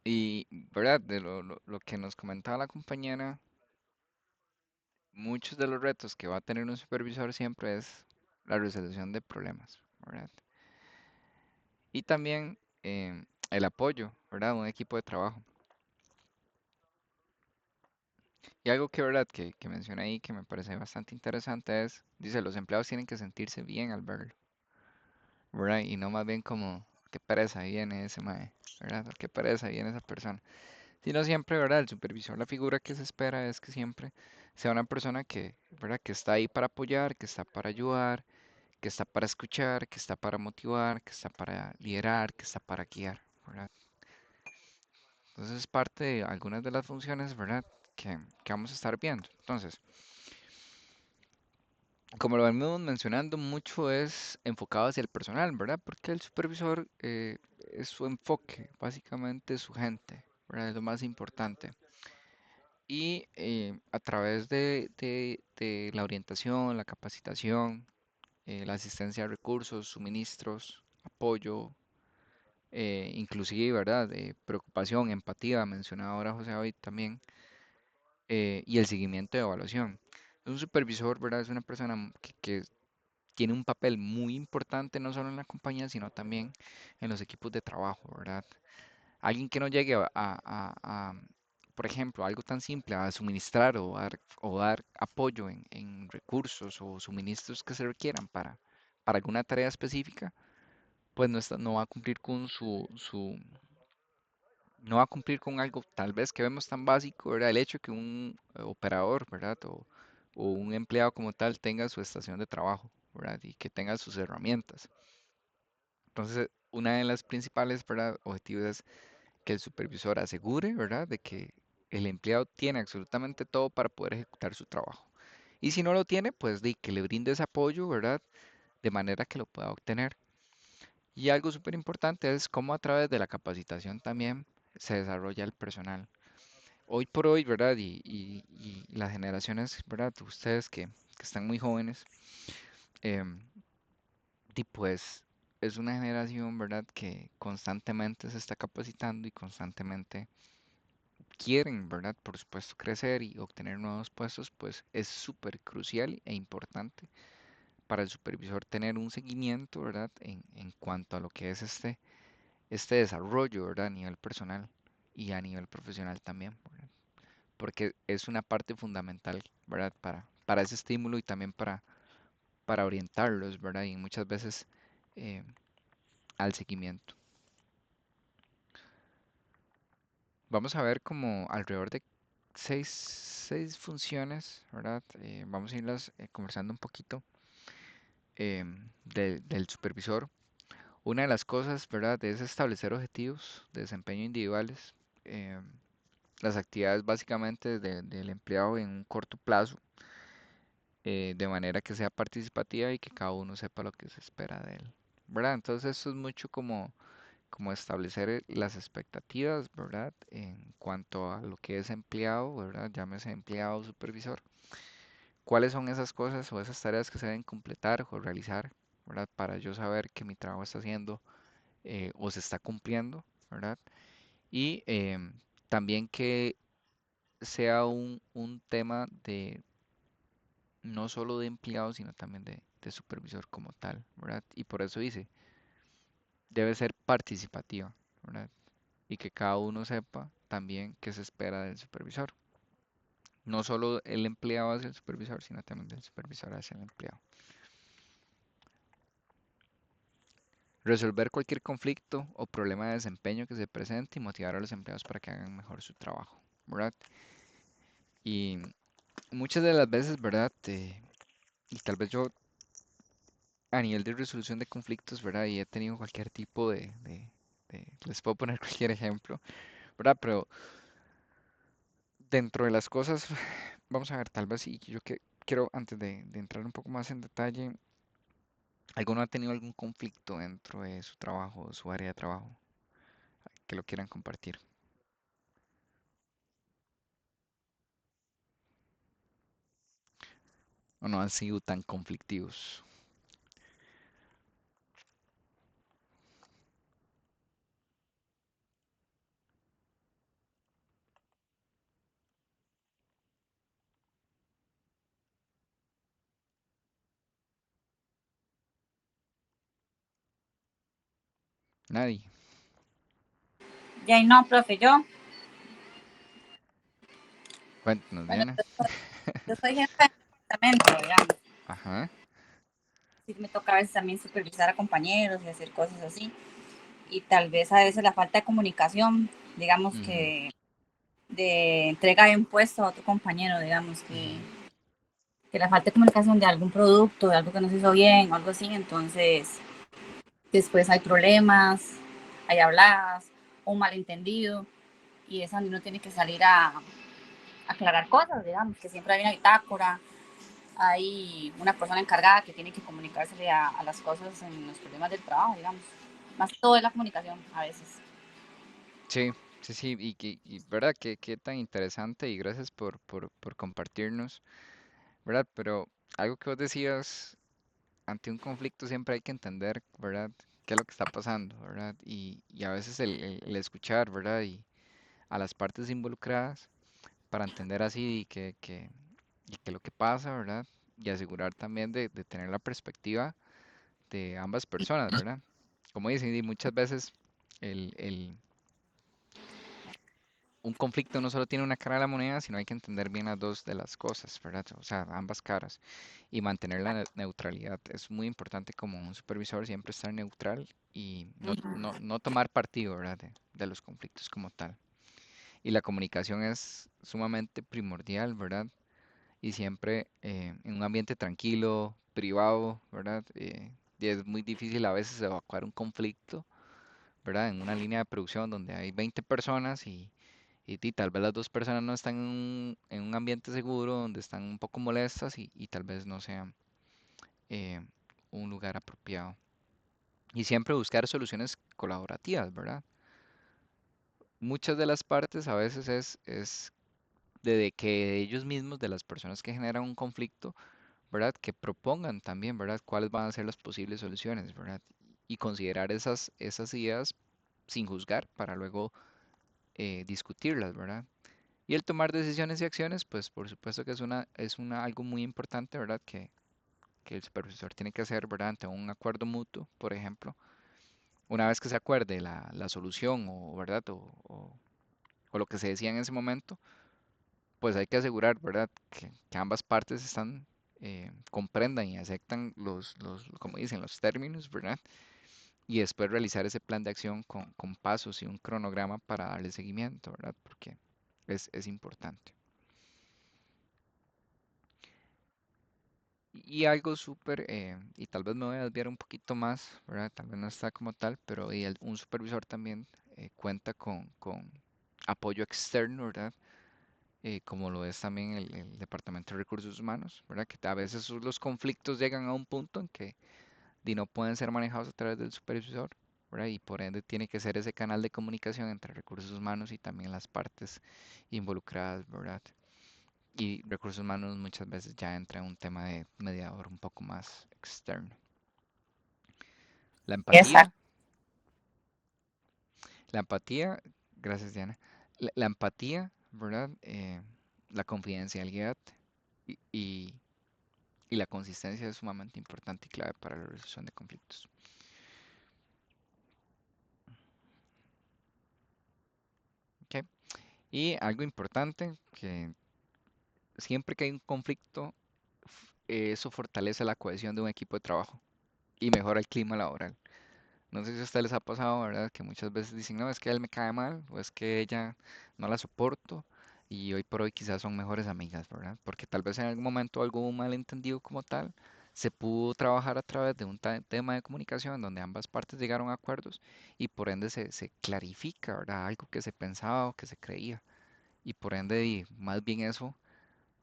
Y, ¿verdad? De lo que nos comentaba la compañera, muchos de los retos que va a tener un supervisor siempre es la resolución de problemas, ¿verdad? Y también el apoyo, ¿verdad? Un equipo de trabajo. Y algo que, ¿verdad? Que menciona ahí que me parece bastante interesante es, dice, los empleados tienen que sentirse bien al verlo, ¿verdad? Y no más bien como, qué pereza viene ese mae, ¿verdad? O qué pereza viene esa persona. Sino siempre, ¿verdad? El supervisor, la figura que se espera es que siempre sea una persona que, ¿verdad? Que está ahí para apoyar, que está para ayudar, que está para escuchar, que está para motivar, que está para liderar, que está para guiar, ¿verdad? Entonces es parte de algunas de las funciones, ¿verdad? Que vamos a estar viendo. Entonces, como lo venimos mencionando, mucho es enfocado hacia el personal, ¿verdad? Porque el supervisor es su enfoque, básicamente su gente, ¿verdad? Es lo más importante. Y a través de la orientación, la capacitación, la asistencia a recursos, suministros, apoyo, inclusive, ¿verdad? Preocupación, empatía, mencionaba ahora José hoy también, y el seguimiento de evaluación. Un supervisor, ¿verdad? Es una persona que tiene un papel muy importante no solo en la compañía, sino también en los equipos de trabajo, ¿verdad? Alguien que no llegue por ejemplo, algo tan simple, a suministrar o dar apoyo en recursos o suministros que se requieran para alguna tarea específica, pues no va a cumplir con no va a cumplir con algo tal vez que vemos tan básico, ¿verdad? El hecho de que un operador, ¿verdad? O un empleado como tal tenga su estación de trabajo, ¿verdad? Y que tenga sus herramientas. Entonces, una de las principales, ¿verdad? Objetivos es que el supervisor asegure, ¿verdad? De que el empleado tiene absolutamente todo para poder ejecutar su trabajo. Y si no lo tiene, pues de que le brinde ese apoyo, ¿verdad? De manera que lo pueda obtener. Y algo súper importante es cómo a través de la capacitación también se desarrolla el personal. Hoy por hoy, ¿verdad? Y las generaciones, ¿verdad? Ustedes que están muy jóvenes, em, y pues es una generación, ¿verdad? Que constantemente se está capacitando y constantemente quieren, ¿verdad? Por supuesto, crecer y obtener nuevos puestos, pues es súper crucial e importante para el supervisor tener un seguimiento, ¿verdad? En cuanto a lo que es este desarrollo, ¿verdad? A nivel personal y a nivel profesional también, ¿verdad? Porque es una parte fundamental, ¿verdad? Para ese estímulo y también para orientarlos, ¿verdad? Y muchas veces eh, al seguimiento. Vamos a ver como alrededor de seis funciones, ¿verdad? Vamos a irlas conversando un poquito del supervisor. Una de las cosas, ¿verdad? Es establecer objetivos de desempeño individuales. Las actividades básicamente del empleado en un corto plazo de manera que sea participativa y que cada uno sepa lo que se espera de él, ¿verdad? Entonces eso es mucho como establecer las expectativas, ¿verdad? En cuanto a lo que es empleado, ¿verdad? Llámese empleado o supervisor. ¿Cuáles son esas cosas o esas tareas que se deben completar o realizar, ¿verdad? Para yo saber que mi trabajo está haciendo o se está cumpliendo, ¿verdad? Y también que sea un tema de no solo de empleado, sino también de supervisor como tal, ¿verdad? Y por eso dice, debe ser participativa, ¿verdad? Y que cada uno sepa también qué se espera del supervisor. No solo el empleado hacia el supervisor, sino también del supervisor hacia el empleado. Resolver cualquier conflicto o problema de desempeño que se presente y motivar a los empleados para que hagan mejor su trabajo, ¿verdad? Y muchas de las veces, ¿verdad? Y tal vez yo a nivel de resolución de conflictos, ¿verdad? Y he tenido cualquier tipo les puedo poner cualquier ejemplo, ¿verdad? Pero dentro de las cosas, vamos a ver, tal vez sí, yo que quiero, antes de entrar un poco más en detalle, ¿alguno ha tenido algún conflicto dentro de su trabajo, su área de trabajo, que lo quieran compartir? ¿O no han sido tan conflictivos? Nadie. Ya no, profe, Cuéntanos, bueno, Diana. yo soy jefa de departamento, digamos. Ajá. Sí me toca a veces también supervisar a compañeros y hacer cosas así. Y tal vez a veces la falta de comunicación, digamos Ujú, que de entrega de un puesto a otro compañero, digamos ujú. que la falta de comunicación de algún producto, de algo que no se hizo bien o algo así, entonces después hay problemas, hay habladas, un malentendido y es donde uno tiene que salir a aclarar cosas, digamos, que siempre hay una bitácora, hay una persona encargada que tiene que comunicársele a las cosas en los problemas del trabajo, digamos. Más todo es la comunicación a veces. Sí, sí, sí, y verdad, qué tan interesante y gracias por compartirnos, ¿verdad? Pero algo que vos decías, ante un conflicto siempre hay que entender, ¿verdad? ¿Qué es lo que está pasando, ¿verdad? Y a veces el escuchar, ¿verdad? Y a las partes involucradas para entender así y que lo que pasa, ¿verdad? Y asegurar también de tener la perspectiva de ambas personas, ¿verdad? Como dicen, y muchas veces el un conflicto no solo tiene una cara de la moneda, sino hay que entender bien las dos de las cosas, ¿verdad? O sea, ambas caras y mantener la neutralidad. Es muy importante como un supervisor siempre estar neutral y no tomar partido, ¿verdad? De los conflictos como tal. Y la comunicación es sumamente primordial, ¿verdad? Y siempre en un ambiente tranquilo, privado, ¿verdad? Y es muy difícil a veces evacuar un conflicto, ¿verdad? En una línea de producción donde hay 20 personas y tal vez las dos personas no están en un ambiente seguro, donde están un poco molestas y tal vez no sea eh, un lugar apropiado. Y siempre buscar soluciones colaborativas, ¿verdad? Muchas de las partes a veces es de que ellos mismos, de las personas que generan un conflicto, ¿verdad? Que propongan también, ¿verdad? Cuáles van a ser las posibles soluciones, ¿verdad? Y considerar esas ideas sin juzgar para luego discutirlas, ¿verdad? Y el tomar decisiones y acciones, pues por supuesto que es algo muy importante, ¿verdad? Que el supervisor tiene que hacer, ¿verdad? Ante un acuerdo mutuo, por ejemplo. Una vez que se acuerde la solución o, ¿verdad? O lo que se decía en ese momento, pues hay que asegurar, ¿verdad? Que ambas partes comprendan y aceptan como dicen, los términos, ¿verdad? Y después realizar ese plan de acción con pasos y un cronograma para darle seguimiento, ¿verdad? Porque es importante. Y algo súper, y tal vez me voy a desviar un poquito más, ¿verdad? Tal vez no está como tal, pero un supervisor también cuenta con apoyo externo, ¿verdad? como lo es también el Departamento de Recursos Humanos, ¿verdad? Que a veces los conflictos llegan a un punto en que no pueden ser manejados a través del supervisor, ¿verdad? Y por ende tiene que ser ese canal de comunicación entre recursos humanos y también las partes involucradas, ¿verdad? Y recursos humanos muchas veces ya entra en un tema de mediador un poco más externo. La empatía, Exacto. la empatía, gracias Diana, la empatía, ¿verdad? La confidencialidad y, y- y la consistencia es sumamente importante y clave para la resolución de conflictos. ¿Ok? Y algo importante, que siempre que hay un conflicto, eso fortalece la cohesión de un equipo de trabajo y mejora el clima laboral. No sé si a ustedes les ha pasado, ¿verdad? Que muchas veces dicen, no, es que él me cae mal o es que ella no la soporto y hoy por hoy quizás son mejores amigas, ¿verdad? Porque tal vez en algún momento algún malentendido como tal se pudo trabajar a través de un tema de comunicación donde ambas partes llegaron a acuerdos y por ende se clarifica, ¿verdad? Algo que se pensaba o que se creía y por ende y más bien eso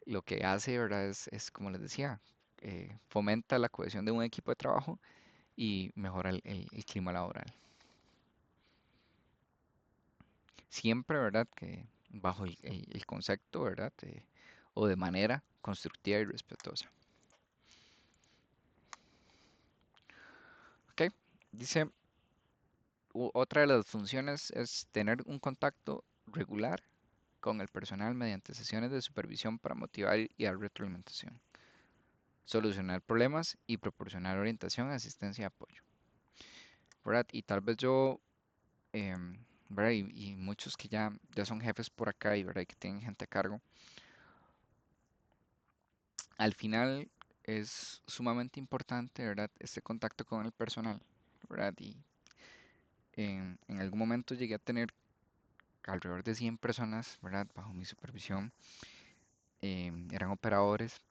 lo que hace, ¿verdad? Es como les decía, fomenta la cohesión de un equipo de trabajo y mejora el clima laboral. Siempre, ¿verdad? Que bajo el concepto, ¿verdad? O de manera constructiva y respetuosa. ¿Ok? Dice, otra de las funciones es tener un contacto regular con el personal mediante sesiones de supervisión para motivar y dar retroalimentación, solucionar problemas y proporcionar orientación, asistencia y apoyo. ¿Verdad? Y tal vez yo, em, ¿verdad? Y muchos que ya son jefes por acá y, ¿verdad? Que tienen gente a cargo, al final es sumamente importante, ¿verdad? Este contacto con el personal, ¿verdad? Y en algún momento llegué a tener alrededor de 100 personas, ¿verdad? Bajo mi supervisión. Eran operadores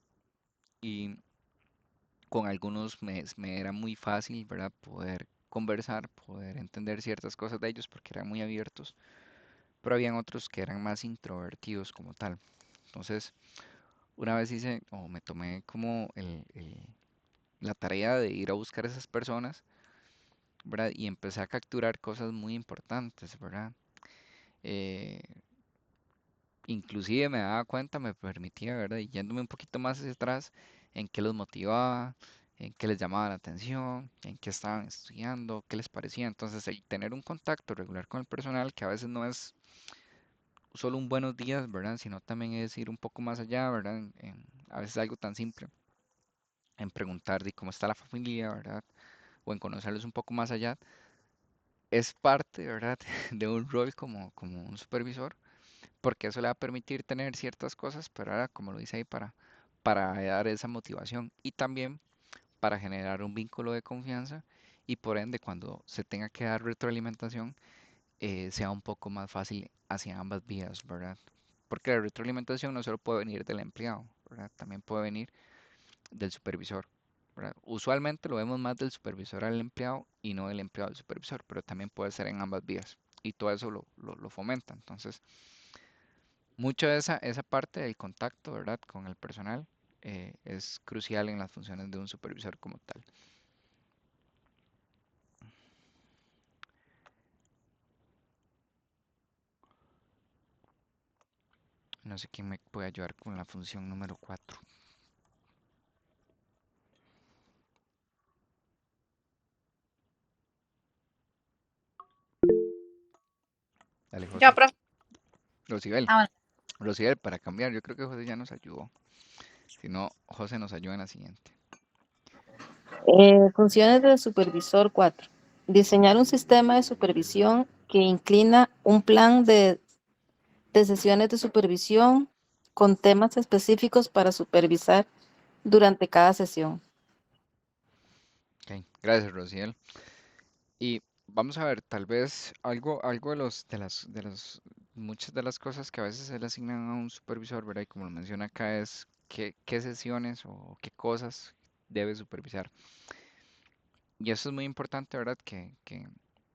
y con algunos me era muy fácil, ¿verdad? Poder conversar, poder entender ciertas cosas de ellos porque eran muy abiertos, pero habían otros que eran más introvertidos como tal. Entonces, una vez hice o me tomé como la tarea de ir a buscar a esas personas, ¿verdad? Y empecé a capturar cosas muy importantes, ¿verdad? Eh, Inclusive me daba cuenta, me permitía, ¿verdad? Y yéndome un poquito más hacia atrás, en qué los motivaba, en qué les llamaba la atención, en qué estaban estudiando, qué les parecía. Entonces, el tener un contacto regular con el personal, que a veces no es solo un buenos días, ¿verdad? Sino también es ir un poco más allá, ¿verdad? A veces algo tan simple, en preguntar de cómo está la familia, ¿verdad? O en conocerlos un poco más allá, es parte, ¿verdad? De un rol como un supervisor, porque eso le va a permitir tener ciertas cosas, pero ahora, como lo dice ahí, para dar esa motivación y también para generar un vínculo de confianza y por ende cuando se tenga que dar retroalimentación sea un poco más fácil hacia ambas vías, ¿verdad? Porque la retroalimentación no solo puede venir del empleado, ¿verdad? También puede venir del supervisor, ¿verdad? Usualmente lo vemos más del supervisor al empleado y no del empleado al supervisor, pero también puede ser en ambas vías y todo eso lo fomenta. Entonces, mucho de esa parte del contacto, ¿verdad? Con el personal es crucial en las funciones de un supervisor como tal. No sé quién me puede ayudar con la función número 4. Dale, Ya, José. profe. Rosibel. Ah, bueno. Rosibel, para cambiar, yo creo que José ya nos ayudó. Si no, José nos ayuda en la siguiente. Funciones del supervisor 4. Diseñar un sistema de supervisión que inclina un plan de sesiones de supervisión con temas específicos para supervisar durante cada sesión. Ok, gracias, Rosibel. Y vamos a ver, tal vez algo de las muchas de las cosas que a veces se le asignan a un supervisor, ¿verdad? Y como lo menciona acá es qué sesiones o qué cosas debe supervisar. Y eso es muy importante, ¿verdad? Que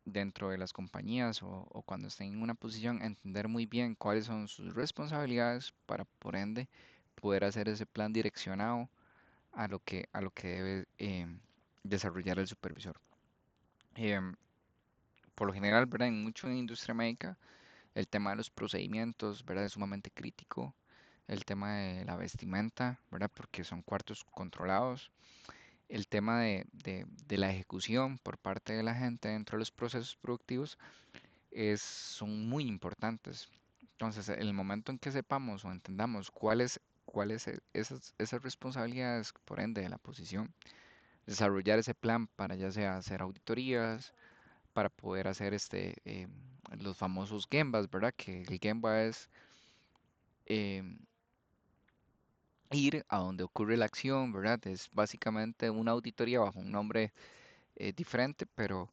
dentro de las compañías o cuando estén en una posición, entender muy bien cuáles son sus responsabilidades para, por ende, poder hacer ese plan direccionado a lo que debe desarrollar el supervisor. Em, por lo general, ¿verdad? En mucho en industria médica, el tema de los procedimientos, ¿verdad? Es sumamente crítico. El tema de la vestimenta, ¿verdad? Porque son cuartos controlados. El tema de la ejecución por parte de la gente dentro de los procesos productivos son muy importantes. Entonces, el momento en que sepamos o entendamos cuáles esas responsabilidades, por ende, de la posición, desarrollar ese plan para ya sea hacer auditorías, para poder hacer los famosos Gembas, ¿verdad? Que el Gemba es em, ir a donde ocurre la acción, ¿verdad? Es básicamente una auditoría bajo un nombre diferente, pero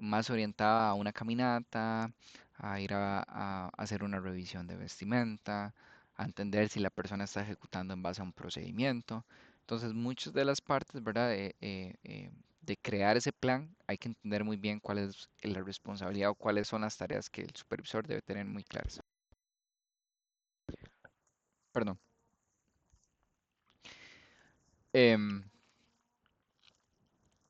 más orientada a una caminata, a ir a hacer una revisión de vestimenta, a entender si la persona está ejecutando en base a un procedimiento. Entonces, muchas de las partes, ¿verdad? De crear ese plan, hay que entender muy bien cuál es la responsabilidad o cuáles son las tareas que el supervisor debe tener muy claras. Perdón. Em,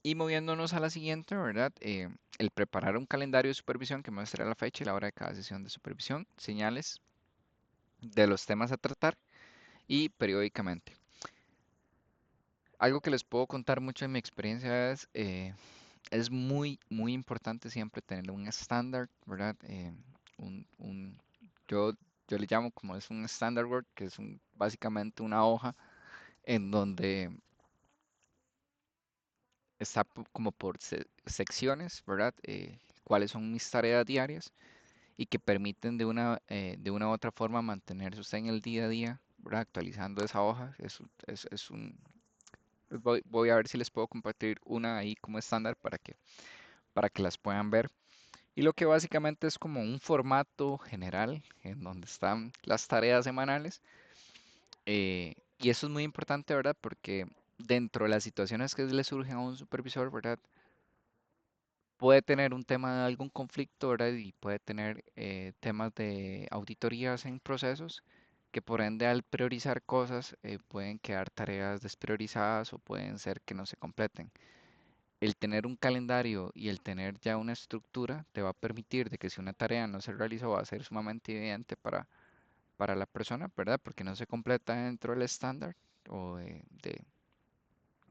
y moviéndonos a la siguiente, ¿verdad? El preparar un calendario de supervisión que muestre la fecha y la hora de cada sesión de supervisión, señales de los temas a tratar y periódicamente. Algo que les puedo contar mucho de mi experiencia es muy importante siempre tener un estándar, ¿verdad? Un, un- yo, yo le llamo como es un standard word, que es básicamente una hoja en donde está como por secciones, ¿verdad? Cuáles son mis tareas diarias y que permiten de una u otra forma mantenerse usted en el día a día, ¿verdad? Actualizando esa hoja. Es un, voy a ver si les puedo compartir una ahí como estándar para que las puedan ver. Y lo que básicamente es como un formato general en donde están las tareas semanales. Y eso es muy importante, ¿verdad? Porque dentro de las situaciones que le surgen a un supervisor, ¿verdad? Puede tener un tema de algún conflicto, ¿verdad? Y puede tener temas de auditorías en procesos que por ende al priorizar cosas pueden quedar tareas despriorizadas o pueden ser que no se completen. El tener un calendario y el tener ya una estructura te va a permitir de que si una tarea no se realizó va a ser sumamente evidente para la persona, ¿verdad? Porque no se completa dentro del estándar o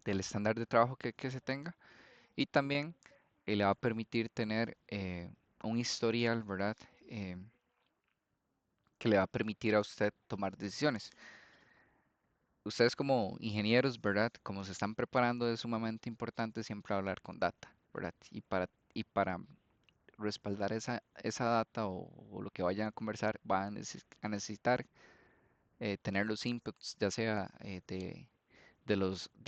del estándar de trabajo que se tenga. Y también le va a permitir tener un historial, ¿verdad? Eh, que le va a permitir a usted tomar decisiones. Ustedes como ingenieros, ¿verdad? Como se están preparando, es sumamente importante siempre hablar con data, ¿verdad? Y para respaldar esa data o lo que vayan a conversar, van a necesitar tener los inputs, ya sea de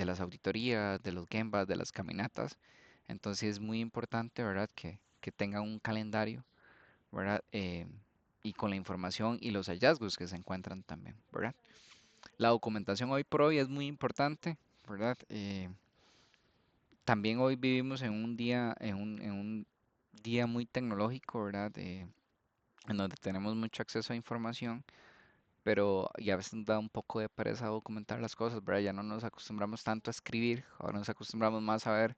las auditorías, de los Gembas, de las caminatas. Entonces es muy importante, ¿verdad? Que tengan un calendario, ¿verdad? Y con la información y los hallazgos que se encuentran también, ¿verdad? La documentación hoy por hoy es muy importante, ¿verdad? También hoy vivimos en un día, en un día muy tecnológico, ¿verdad? En donde tenemos mucho acceso a información, pero ya a veces nos da un poco de pereza documentar las cosas, ¿verdad? Ya no nos acostumbramos tanto a escribir, ahora nos acostumbramos más a ver,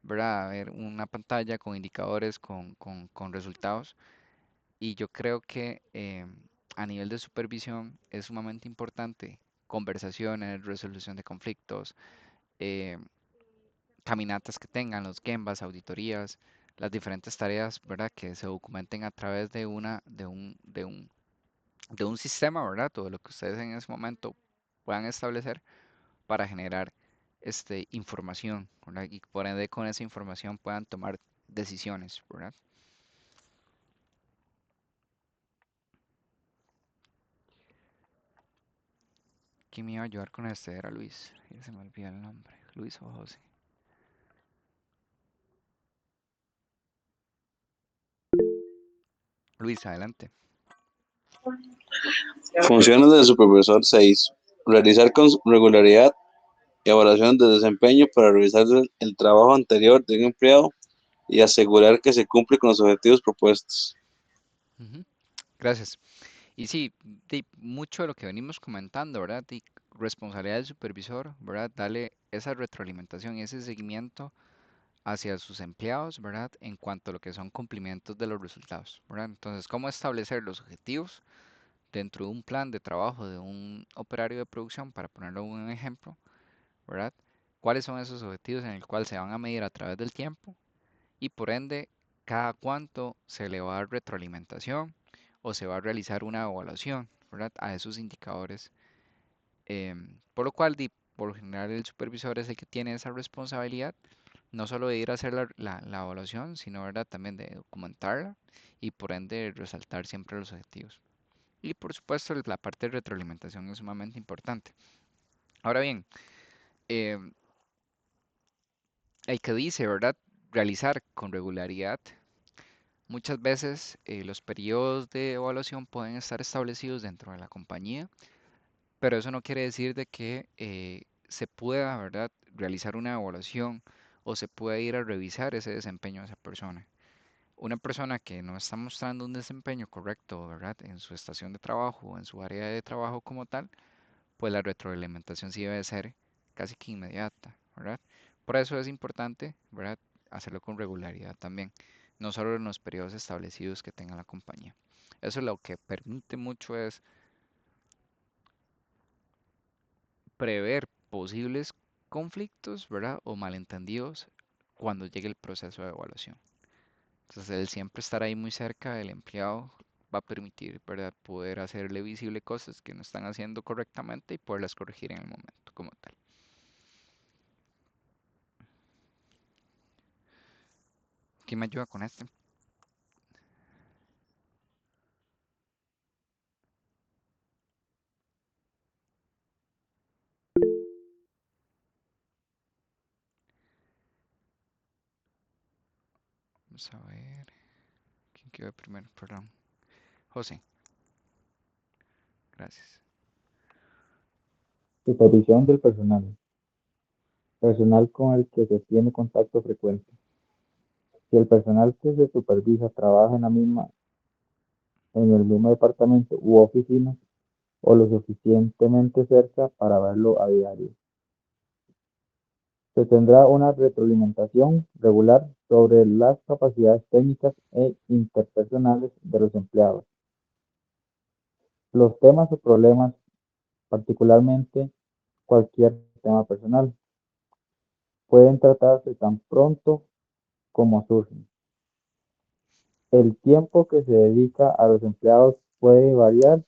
¿verdad? A ver una pantalla con indicadores, con resultados. Y yo creo que a nivel de supervisión es sumamente importante conversaciones, resolución de conflictos, eh, caminatas que tengan, los Gembas, auditorías, las diferentes tareas, ¿verdad? Que se documenten a través de un sistema, ¿verdad? Todo lo que ustedes en ese momento puedan establecer para generar información, ¿verdad? Y por ende con esa información puedan tomar decisiones, ¿verdad? ¿Quién me iba a ayudar con este? Era Luis. Ya se me olvida el nombre. Luis o José. Luis, adelante. Funciones del supervisor 6. Realizar con regularidad evaluaciones de desempeño para revisar el trabajo anterior de un empleado y asegurar que se cumple con los objetivos propuestos. Ujú. Gracias. Y sí, mucho de lo que venimos comentando, ¿verdad? Y responsabilidad del supervisor, ¿verdad? Darle esa retroalimentación y ese seguimiento hacia sus empleados, ¿verdad? En cuanto a lo que son cumplimientos de los resultados, ¿verdad? Entonces, ¿cómo establecer los objetivos dentro de un plan de trabajo de un operario de producción, para ponerlo un ejemplo, ¿verdad? ¿Cuáles son esos objetivos en el cual se van a medir a través del tiempo? Y por ende, cada cuánto se le va a dar retroalimentación o se va a realizar una evaluación, ¿verdad? A esos indicadores. Por lo cual, por lo general, el supervisor es el que tiene esa responsabilidad, no solo de ir a hacer la evaluación, sino, ¿verdad? También de documentarla y por ende resaltar siempre los objetivos. Y por supuesto, la parte de retroalimentación es sumamente importante. Ahora bien, em, el que dice, ¿verdad? Realizar con regularidad. Muchas veces los periodos de evaluación pueden estar establecidos dentro de la compañía, pero eso no quiere decir de que se pueda, ¿verdad?, realizar una evaluación o se pueda ir a revisar ese desempeño de esa persona. Una persona que no está mostrando un desempeño correcto, ¿verdad?, en su estación de trabajo o en su área de trabajo como tal, pues la retroalimentación sí debe ser casi que inmediata, ¿verdad? Por eso es importante, ¿verdad?, hacerlo con regularidad también, no solo en los periodos establecidos que tenga la compañía. Eso lo que permite mucho es prever posibles conflictos, ¿verdad? O malentendidos cuando llegue el proceso de evaluación. Entonces, el siempre estar ahí muy cerca del empleado va a permitir, ¿verdad?, poder hacerle visible cosas que no están haciendo correctamente y poderlas corregir en el momento como tal. ¿Quién me ayuda con este? Vamos a ver. ¿Quién quedó primero? Perdón. José, gracias. Supervisión del personal. Personal con el que se tiene contacto frecuente. Si el personal que se supervisa trabaja en el mismo departamento u oficina o lo suficientemente cerca para verlo a diario. Se tendrá una retroalimentación regular sobre las capacidades técnicas e interpersonales de los empleados. Los temas o problemas, particularmente cualquier tema personal, pueden tratarse tan pronto como surgen. El tiempo que se dedica a los empleados puede variar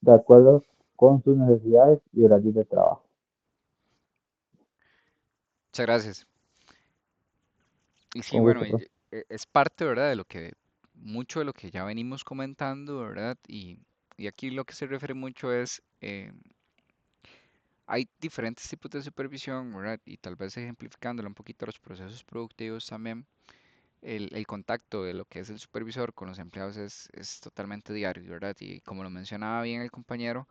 de acuerdo con sus necesidades y horarios de trabajo. Muchas gracias. Y sí, Con bueno, gusto, profe. es parte, ¿verdad?, de lo que, mucho de lo que ya venimos comentando, ¿verdad? Y aquí lo que se refiere mucho es, hay diferentes tipos de supervisión, ¿verdad? Y tal vez ejemplificándolo un poquito los procesos productivos también, el contacto de lo que es el supervisor con los empleados es totalmente diario, ¿verdad? Y como lo mencionaba bien el compañero,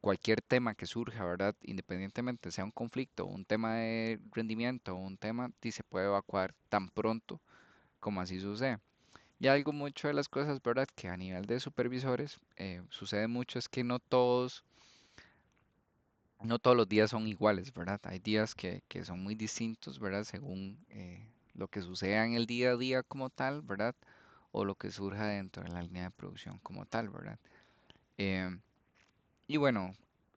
cualquier tema que surja, ¿verdad? Independientemente sea un conflicto, un tema de rendimiento, un tema, se puede evacuar tan pronto como así sucede. Y algo mucho de las cosas, ¿verdad? Que a nivel de supervisores sucede mucho es que no todos los días son iguales, ¿verdad? Hay días que son muy distintos, ¿verdad? Según lo que suceda en el día a día como tal, ¿verdad? O lo que surja dentro de la línea de producción como tal, ¿verdad? Em, y bueno,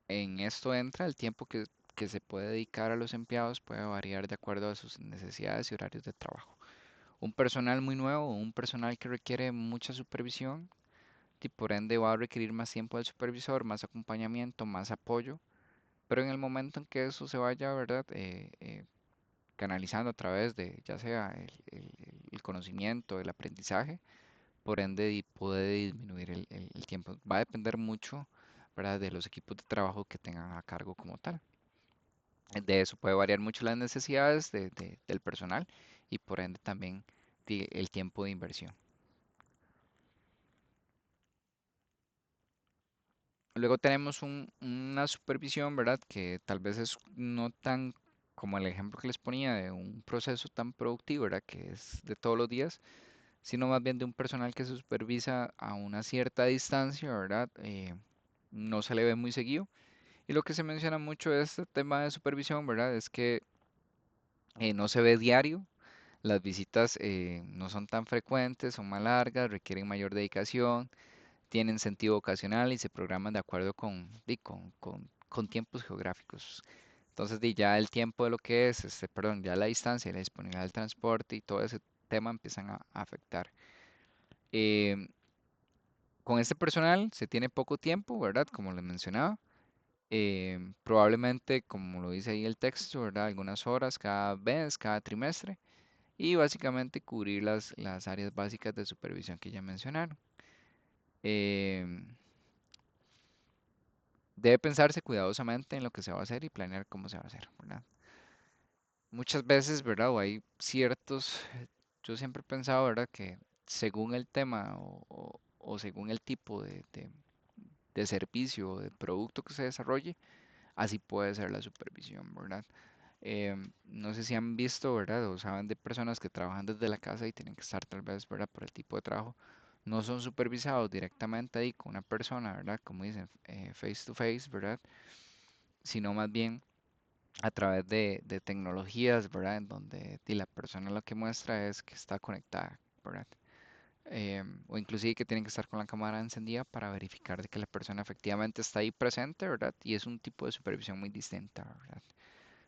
en esto entra el tiempo que se puede dedicar a los empleados, puede variar de acuerdo a sus necesidades y horarios de trabajo. Un personal muy nuevo, un personal que requiere mucha supervisión, y por ende va a requerir más tiempo del supervisor, más acompañamiento, más apoyo, pero en el momento en que eso se vaya, ¿verdad? Canalizando a través de ya sea el conocimiento, el aprendizaje, por ende puede disminuir el tiempo. Va a depender mucho, ¿verdad?, de los equipos de trabajo que tengan a cargo como tal. De eso puede variar mucho las necesidades del personal y por ende también el tiempo de inversión. Luego tenemos una supervisión, ¿verdad?, que tal vez es no tan como el ejemplo que les ponía de un proceso tan productivo, ¿verdad? Que es de todos los días, sino más bien de un personal que se supervisa a una cierta distancia, ¿verdad? No se le ve muy seguido. Y lo que se menciona mucho de este tema de supervisión, ¿verdad? Es que no se ve diario, las visitas no son tan frecuentes, son más largas, requieren mayor dedicación, tienen sentido ocasional y se programan de acuerdo con tiempos geográficos. Entonces, ya el tiempo de lo que es, perdón, ya la distancia y la disponibilidad del transporte y todo ese tema empiezan a afectar. Em, con este personal se tiene poco tiempo, ¿verdad? Como les mencionaba. Probablemente, como lo dice ahí el texto, ¿verdad? Algunas horas cada vez, cada trimestre. Y básicamente cubrir las áreas básicas de supervisión que ya mencionaron. Em, Debe pensarse cuidadosamente en lo que se va a hacer y planear cómo se va a hacer, ¿verdad? Muchas veces, ¿verdad? O hay ciertos, yo siempre he pensado, ¿verdad? Que según el tema o según el tipo de servicio o de producto que se desarrolle, así puede ser la supervisión, ¿verdad? No sé si han visto, ¿verdad? O saben de personas que trabajan desde la casa y tienen que estar tal vez, ¿verdad? Por el tipo de trabajo. No son supervisados directamente ahí con una persona, ¿verdad? Como dicen, face to face, ¿verdad? Sino más bien a través de tecnologías, ¿verdad? En donde la persona lo que muestra es que está conectada, ¿verdad? O inclusive que tienen que estar con la cámara encendida para verificar de que la persona efectivamente está ahí presente, ¿verdad? Y es un tipo de supervisión muy distinta, ¿verdad?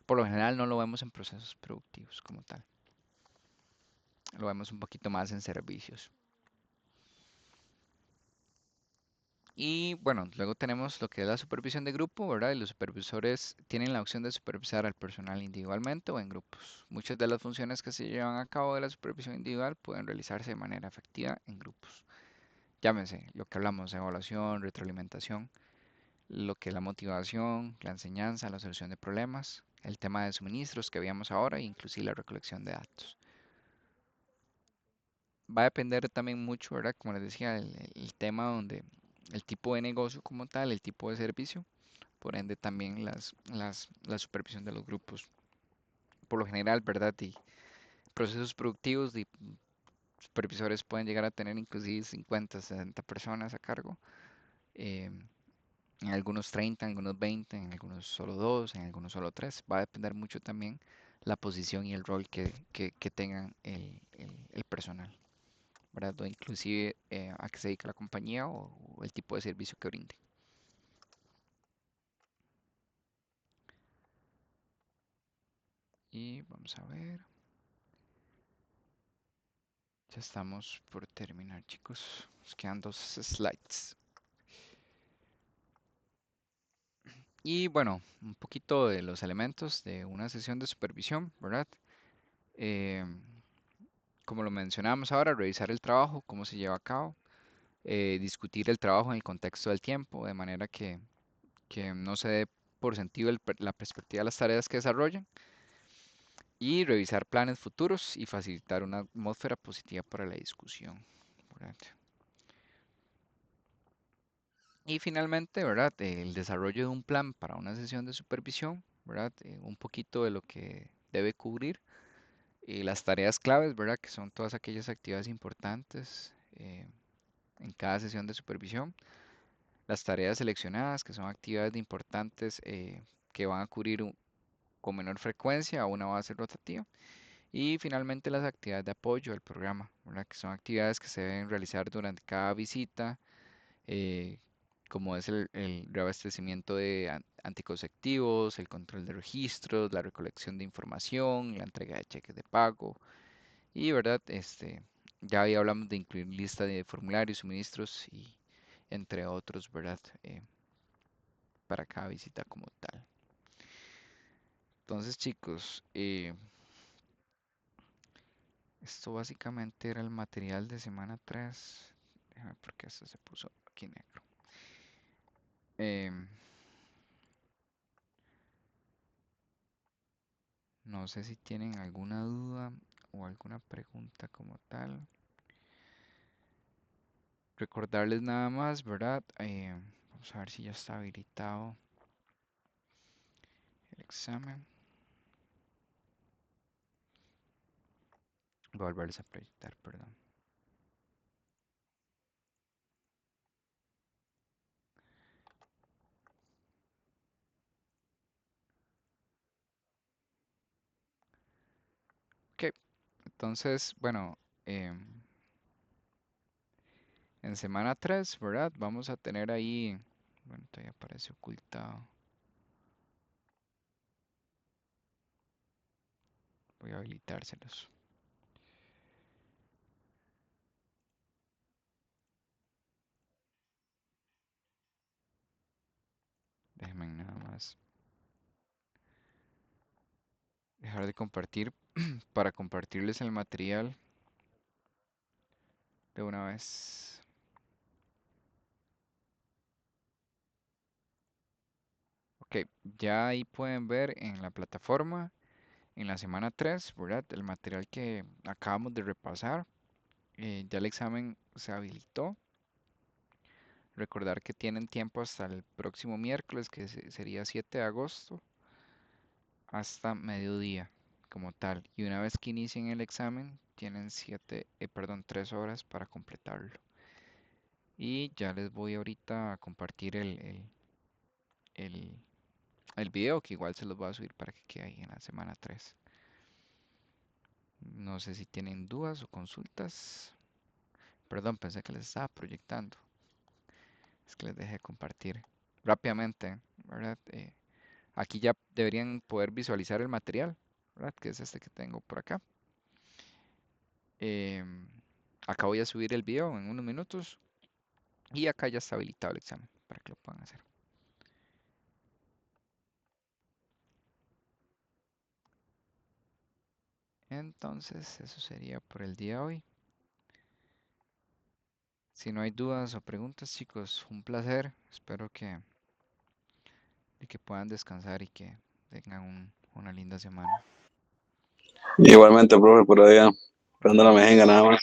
Por lo general no lo vemos en procesos productivos como tal. Lo vemos un poquito más en servicios. Y bueno, luego tenemos lo que es la supervisión de grupo, ¿verdad? Y los supervisores tienen la opción de supervisar al personal individualmente o en grupos. Muchas de las funciones que se llevan a cabo de la supervisión individual pueden realizarse de manera efectiva en grupos. Llámese lo que hablamos, evaluación, retroalimentación, lo que es la motivación, la enseñanza, la solución de problemas, el tema de suministros que veíamos ahora e inclusive la recolección de datos. Va a depender también mucho, ¿verdad? Como les decía, el tema donde el tipo de negocio como tal, el tipo de servicio, por ende también la supervisión de los grupos. Por lo general, ¿verdad? Y procesos productivos y supervisores pueden llegar a tener inclusive 50, 60 personas a cargo. eh, en algunos 30, en algunos 20, en algunos solo 2, en algunos solo 3. Va a depender mucho también la posición y el rol que tengan el personal, ¿verdad? O inclusive a qué se dedica la compañía o el tipo de servicio que brinde. Y vamos a ver. Ya estamos por terminar, chicos. Nos quedan 2 slides. Y bueno, un poquito de los elementos de una sesión de supervisión, ¿verdad? Eh, como lo mencionamos ahora, revisar el trabajo, cómo se lleva a cabo, discutir el trabajo en el contexto del tiempo, de manera que no se dé por sentido la perspectiva de las tareas que desarrollan, y revisar planes futuros y facilitar una atmósfera positiva para la discusión, ¿verdad? Y finalmente, ¿verdad? El desarrollo de un plan para una sesión de supervisión, ¿verdad? Un poquito de lo que debe cubrir y las tareas claves, ¿verdad? Que son todas aquellas actividades importantes en cada sesión de supervisión. Las tareas seleccionadas, que son actividades importantes que van a cubrir con menor frecuencia a una base rotativa. Y finalmente las actividades de apoyo al programa, ¿verdad? Que son actividades que se deben realizar durante cada visita, eh, como es el reabastecimiento de anticonceptivos, el control de registros, la recolección de información, la entrega de cheques de pago y, ¿verdad? Ya ahí hablamos de incluir lista de formularios, suministros y entre otros, ¿verdad? Para cada visita como tal. Entonces, chicos, esto básicamente era el material de semana 3. Déjame ver por qué esto se puso aquí negro. Em, no sé si tienen alguna duda o alguna pregunta como tal. Recordarles nada más, ¿verdad? Vamos a ver si ya está habilitado el examen. Voy a volverles a proyectar, perdón. Ok, entonces, bueno, en semana 3, ¿verdad? Vamos a tener ahí, bueno, todavía aparece ocultado. Voy a habilitárselos. Déjenme nada más dejar de compartir para compartirles el material de una vez. Ok, ya ahí pueden ver en la plataforma, en la semana 3, ¿verdad? El material que acabamos de repasar. Ya el examen se habilitó. Recordar que tienen tiempo hasta el próximo miércoles, que sería 7 de agosto, hasta mediodía como tal. Y una vez que inicien el examen, tienen 3 horas para completarlo. Y ya les voy ahorita a compartir el, el video, que igual se los voy a subir para que quede ahí en la semana 3. No sé si tienen dudas o consultas. Perdón, pensé que les estaba proyectando. Es que les dejé compartir rápidamente, ¿verdad? Aquí ya deberían poder visualizar el material, ¿verdad? Que es este que tengo por acá. Em, Acá voy a subir el video en unos minutos. Y acá ya está habilitado el examen para que lo puedan hacer. Entonces, eso sería por el día de hoy. Si no hay dudas o preguntas, chicos, un placer. Espero que puedan descansar y que tengan una linda semana. Igualmente, profe, por allá, esperando la mejenga nada más.